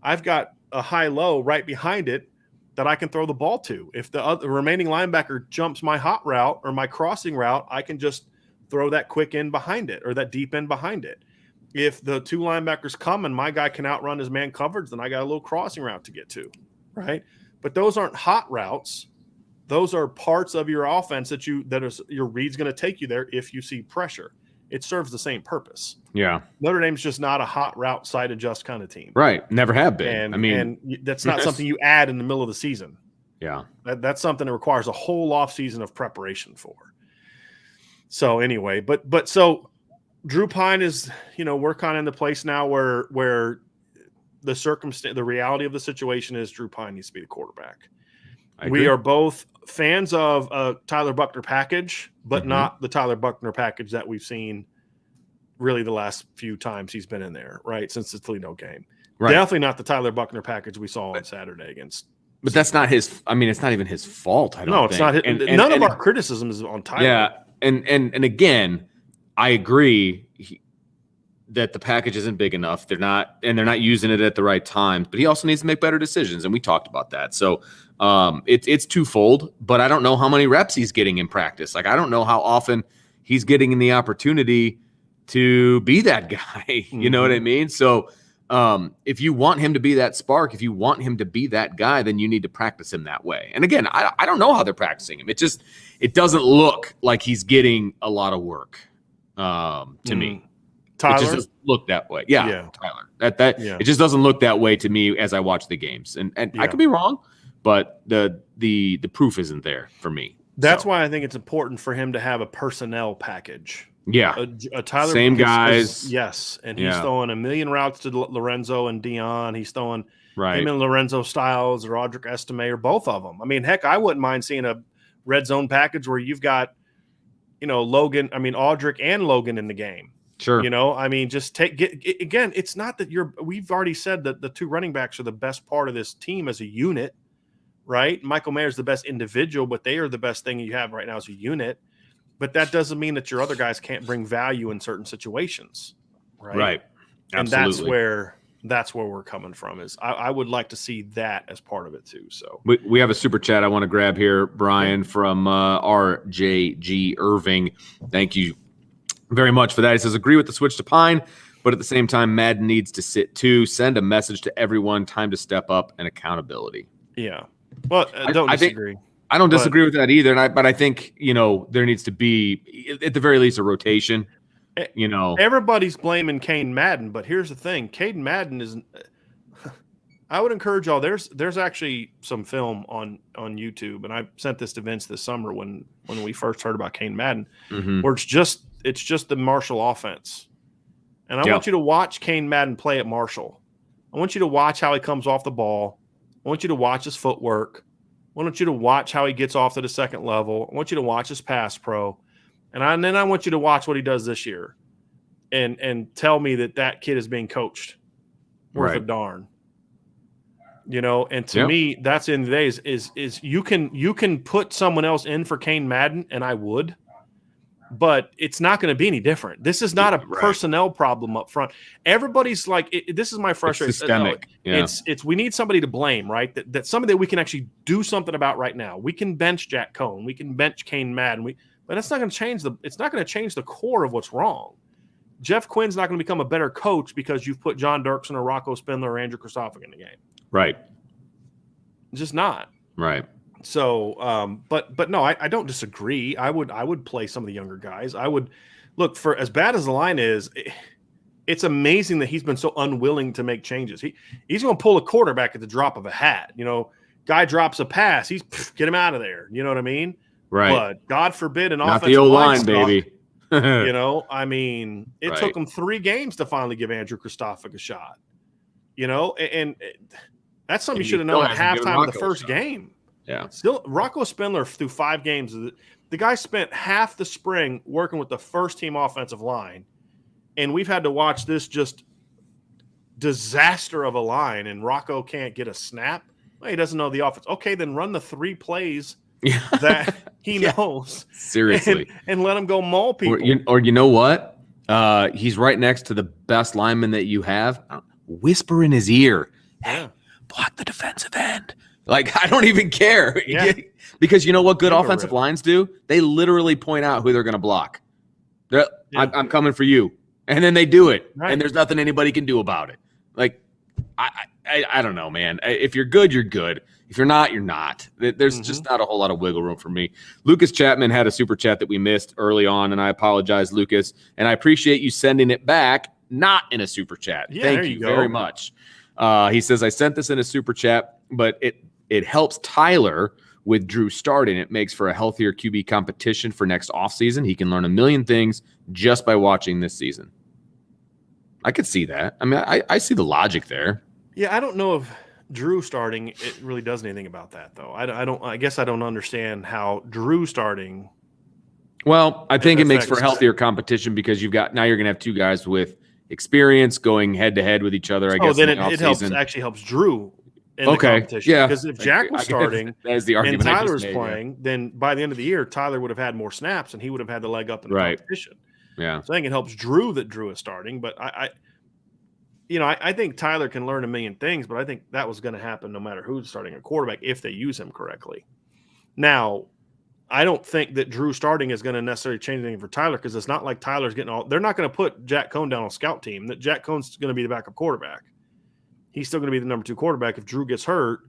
I've got a high-low right behind it that I can throw the ball to. If the remaining linebacker jumps my hot route or my crossing route, I can just throw that quick end behind it or that deep end behind it. if the two linebackers come and my guy can outrun his man coverage, then I got a little crossing route to get to, right? But those aren't hot routes. Those are parts of your offense that your read's going to take you there if you see pressure. It serves the same purpose. Yeah. Notre Dame's just not a hot route side adjust kind of team. Right. Never have been. And that's not something you add in the middle of the season. Yeah. That's something that requires a whole off season of preparation for. So anyway, but so Drew Pyne is, we're kind of in the place now where the reality of the situation is Drew Pyne needs to be the quarterback. We are both fans of a Tyler Buckner package, but not the Tyler Buckner package that we've seen really the last few times he's been in there, right? Since the Toledo game. Right. Definitely not the Tyler Buckner package we saw on Saturday against. But that's not his. I mean, it's not even his fault. I don't think. It's not. None of our criticism is on Tyler. Yeah. And again, I agree that the package isn't big enough. They're not using it at the right times. But he also needs to make better decisions, and we talked about that. So it's twofold. But I don't know how many reps he's getting in practice. Like I don't know how often he's getting in the opportunity to be that guy. You know what I mean? So if you want him to be that spark, if you want him to be that guy, then you need to practice him that way. And again, I don't know how they're practicing him. It doesn't look like he's getting a lot of work to me. Tyler? It just doesn't look that way. Yeah. Tyler. It just doesn't look that way to me as I watch the games. And I could be wrong, but the proof isn't there for me. That's why I think it's important for him to have a personnel package. Yeah. A Tyler same guys. Yes. And he's throwing a million routes to Lorenzo and Dion. He's throwing him and Lorenzo Styles or Audric Estime or both of them. I mean, heck, I wouldn't mind seeing a red zone package where you've got, Audric and Logan in the game. Sure. Just again, it's not that we've already said that the two running backs are the best part of this team as a unit, right? Michael Mayer's the best individual, but they are the best thing you have right now as a unit. But that doesn't mean that your other guys can't bring value in certain situations, right? Right. Absolutely. And that's where we're coming from. Is I would like to see that as part of it too. So we have a super chat I want to grab here, Brian, from RJG Irving. Thank you very much for that. He says, agree with the switch to Pyne, but at the same time, Madden needs to sit too. Send a message to everyone. Time to step up and accountability. Yeah. Well, I don't disagree. I don't disagree with that either. But I think, there needs to be, at the very least, a rotation. Everybody's blaming Caden Madden, but here's the thing. Caden Madden is – I would encourage y'all. There's actually some film on YouTube, and I sent this to Vince this summer when we first heard about Caden Madden, where it's just the Marshall offense. And I want you to watch Caden Madden play at Marshall. I want you to watch how he comes off the ball. I want you to watch his footwork. I want you to watch how he gets off to the second level. I want you to watch his pass pro. And then I want you to watch what he does this year and tell me that kid is being coached worth a darn. And to me, that's in the days is you can put someone else in for Caden Madden, and I would, but it's not going to be any different. This is not a personnel problem up front. Everybody's like, this is my frustration. It's systemic. It's we need somebody to blame, right? That's somebody that we can actually do something about right now. We can bench Jack Coan. We can bench Caden Madden. But that's not going to change it's not going to change the core of what's wrong. Jeff Quinn's not going to become a better coach because you've put John Dirksen or Rocco Spindler or Andrew Kristoffer in the game. Right. Just not. Right. So, but no, I don't disagree. I would play some of the younger guys. I would look for as bad as the line is. It's amazing that he's been so unwilling to make changes. He's going to pull a quarterback at the drop of a hat. Guy drops a pass, get him out of there. You know what I mean? Right. But God forbid an not offensive the O-line, stuff, baby. It took him 3 games to finally give Andrew Kristoffer a shot. And that's something you should have known at halftime of the first game. Yeah. Still, Rocco Spindler through 5 games. The guy spent half the spring working with the first team offensive line, and we've had to watch this just disaster of a line, and Rocco can't get a snap. Well, he doesn't know the offense. Okay, then run the 3 plays that he knows. Seriously. And let him go maul people. Or you know what? He's right next to the best lineman that you have. Whisper in his ear, hey, block the defensive end. Like, I don't even care. Yeah. Because you know what good offensive lines do? They literally point out who they're going to block. I'm coming for you. And then they do it, Right. and there's nothing anybody can do about it. Like, I don't know, man. If you're good, you're good. If you're not, you're not. There's just not a whole lot of wiggle room for me. Lucas Chapman had a super chat that we missed early on, and I apologize, Lucas. And I appreciate you sending it back, not in a super chat. Yeah, Thank there you you go. very much. He says, I sent this in a super chat, but it helps Tyler with Drew starting. It makes for a healthier QB competition for next offseason. He can learn a million things just by watching this season. I could see that. I mean, I see the logic there. Yeah, I don't know if Drew starting it really does anything about that, though. I guess I don't understand how Drew starting. Well, I think it makes for affects- healthier competition because you're going to have two guys with experience going head to head with each other. I guess. Then it helps Drew in the competition. Yeah, because if Jack was starting that's the argument and I just Tyler's made, playing, then by the end of the year, Tyler would have had more snaps and he would have had the leg up in the competition. Yeah, so I think it helps Drew that Drew is starting, but I think Tyler can learn a million things, but I think that was going to happen no matter who's starting a quarterback if they use him correctly. Now, I don't think that Drew starting is going to necessarily change anything for Tyler because it's not like Tyler's getting all – they're not going to put Jack Coan down on scout team. That Jack Coan's going to be the backup quarterback. He's still going to be the number 2 quarterback. If Drew gets hurt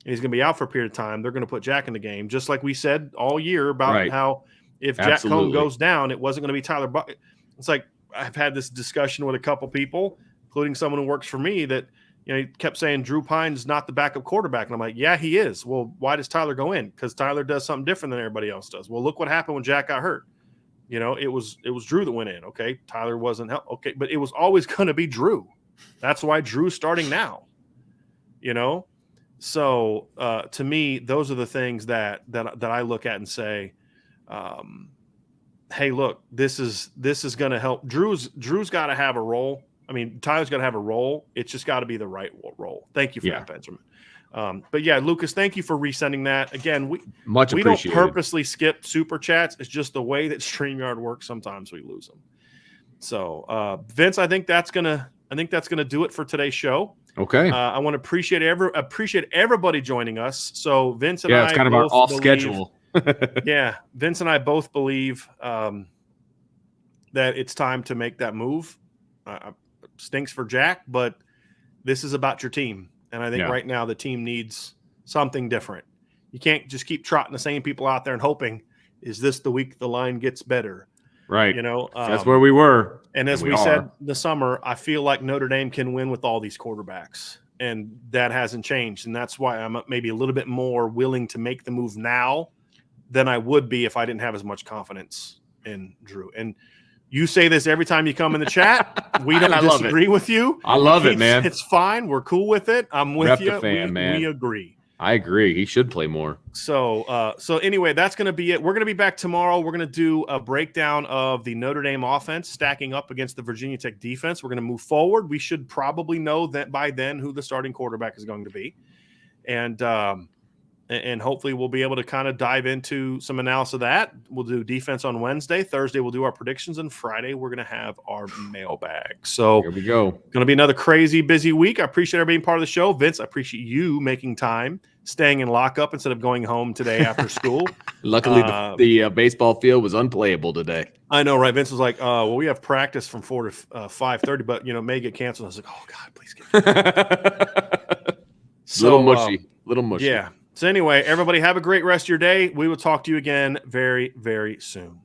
and he's going to be out for a period of time, they're going to put Jack in the game, just like we said all year about how if Jack Coan goes down, it wasn't going to be Tyler Buckner. It's like I've had this discussion with a couple people, including someone who works for me, that he kept saying Drew Pyne's not the backup quarterback. And I'm like, yeah, he is. Well, why does Tyler go in? Because Tyler does something different than everybody else does. Well, look what happened when Jack got hurt. It was Drew that went in. Okay, Tyler wasn't okay, but it was always going to be Drew. That's why Drew's starting now. So to me, those are the things that I look at and say, hey, look, this is going to help. Drew's got to have a role. I mean, Tyler's got to have a role. It's just got to be the right role. Thank you for that, Benjamin. But yeah, Lucas, thank you for resending that. Again, we don't purposely skip super chats. It's just the way that StreamYard works. Sometimes we lose them. So, Vince, I think that's gonna do it for today's show. Okay. I want to appreciate everybody joining us. So Vince and I, it's kind of our off schedule. Yeah, Vince and I both believe that it's time to make that move. Stinks for Jack, but this is about your team. And I think right now the team needs something different. You can't just keep trotting the same people out there and hoping, is this the week the line gets better? Right. That's where we were. And as we said this summer, I feel like Notre Dame can win with all these quarterbacks. And that hasn't changed. And that's why I'm maybe a little bit more willing to make the move now than I would be if I didn't have as much confidence in Drew. And you say this every time you come in the chat. We don't disagree with you. I love it, man. It's fine. We're cool with it. I'm with you. Man. We agree. I agree. He should play more. So anyway, that's going to be it. We're going to be back tomorrow. We're going to do a breakdown of the Notre Dame offense stacking up against the Virginia Tech defense. We're going to move forward. We should probably know that by then who the starting quarterback is going to be. And hopefully we'll be able to kind of dive into some analysis of that. We'll do defense on Wednesday. Thursday, we'll do our predictions. And Friday, we're going to have our mailbag. So here we go. Going to be another crazy busy week. I appreciate everybody being part of the show. Vince, I appreciate you making time, staying in lockup instead of going home today after school. Luckily, the baseball field was unplayable today. I know, right? Vince was like, well, we have practice from 4 to 5:30, but, may get canceled. I was like, oh, God, please get it. Little mushy. Yeah. So anyway, everybody have a great rest of your day. We will talk to you again very, very soon.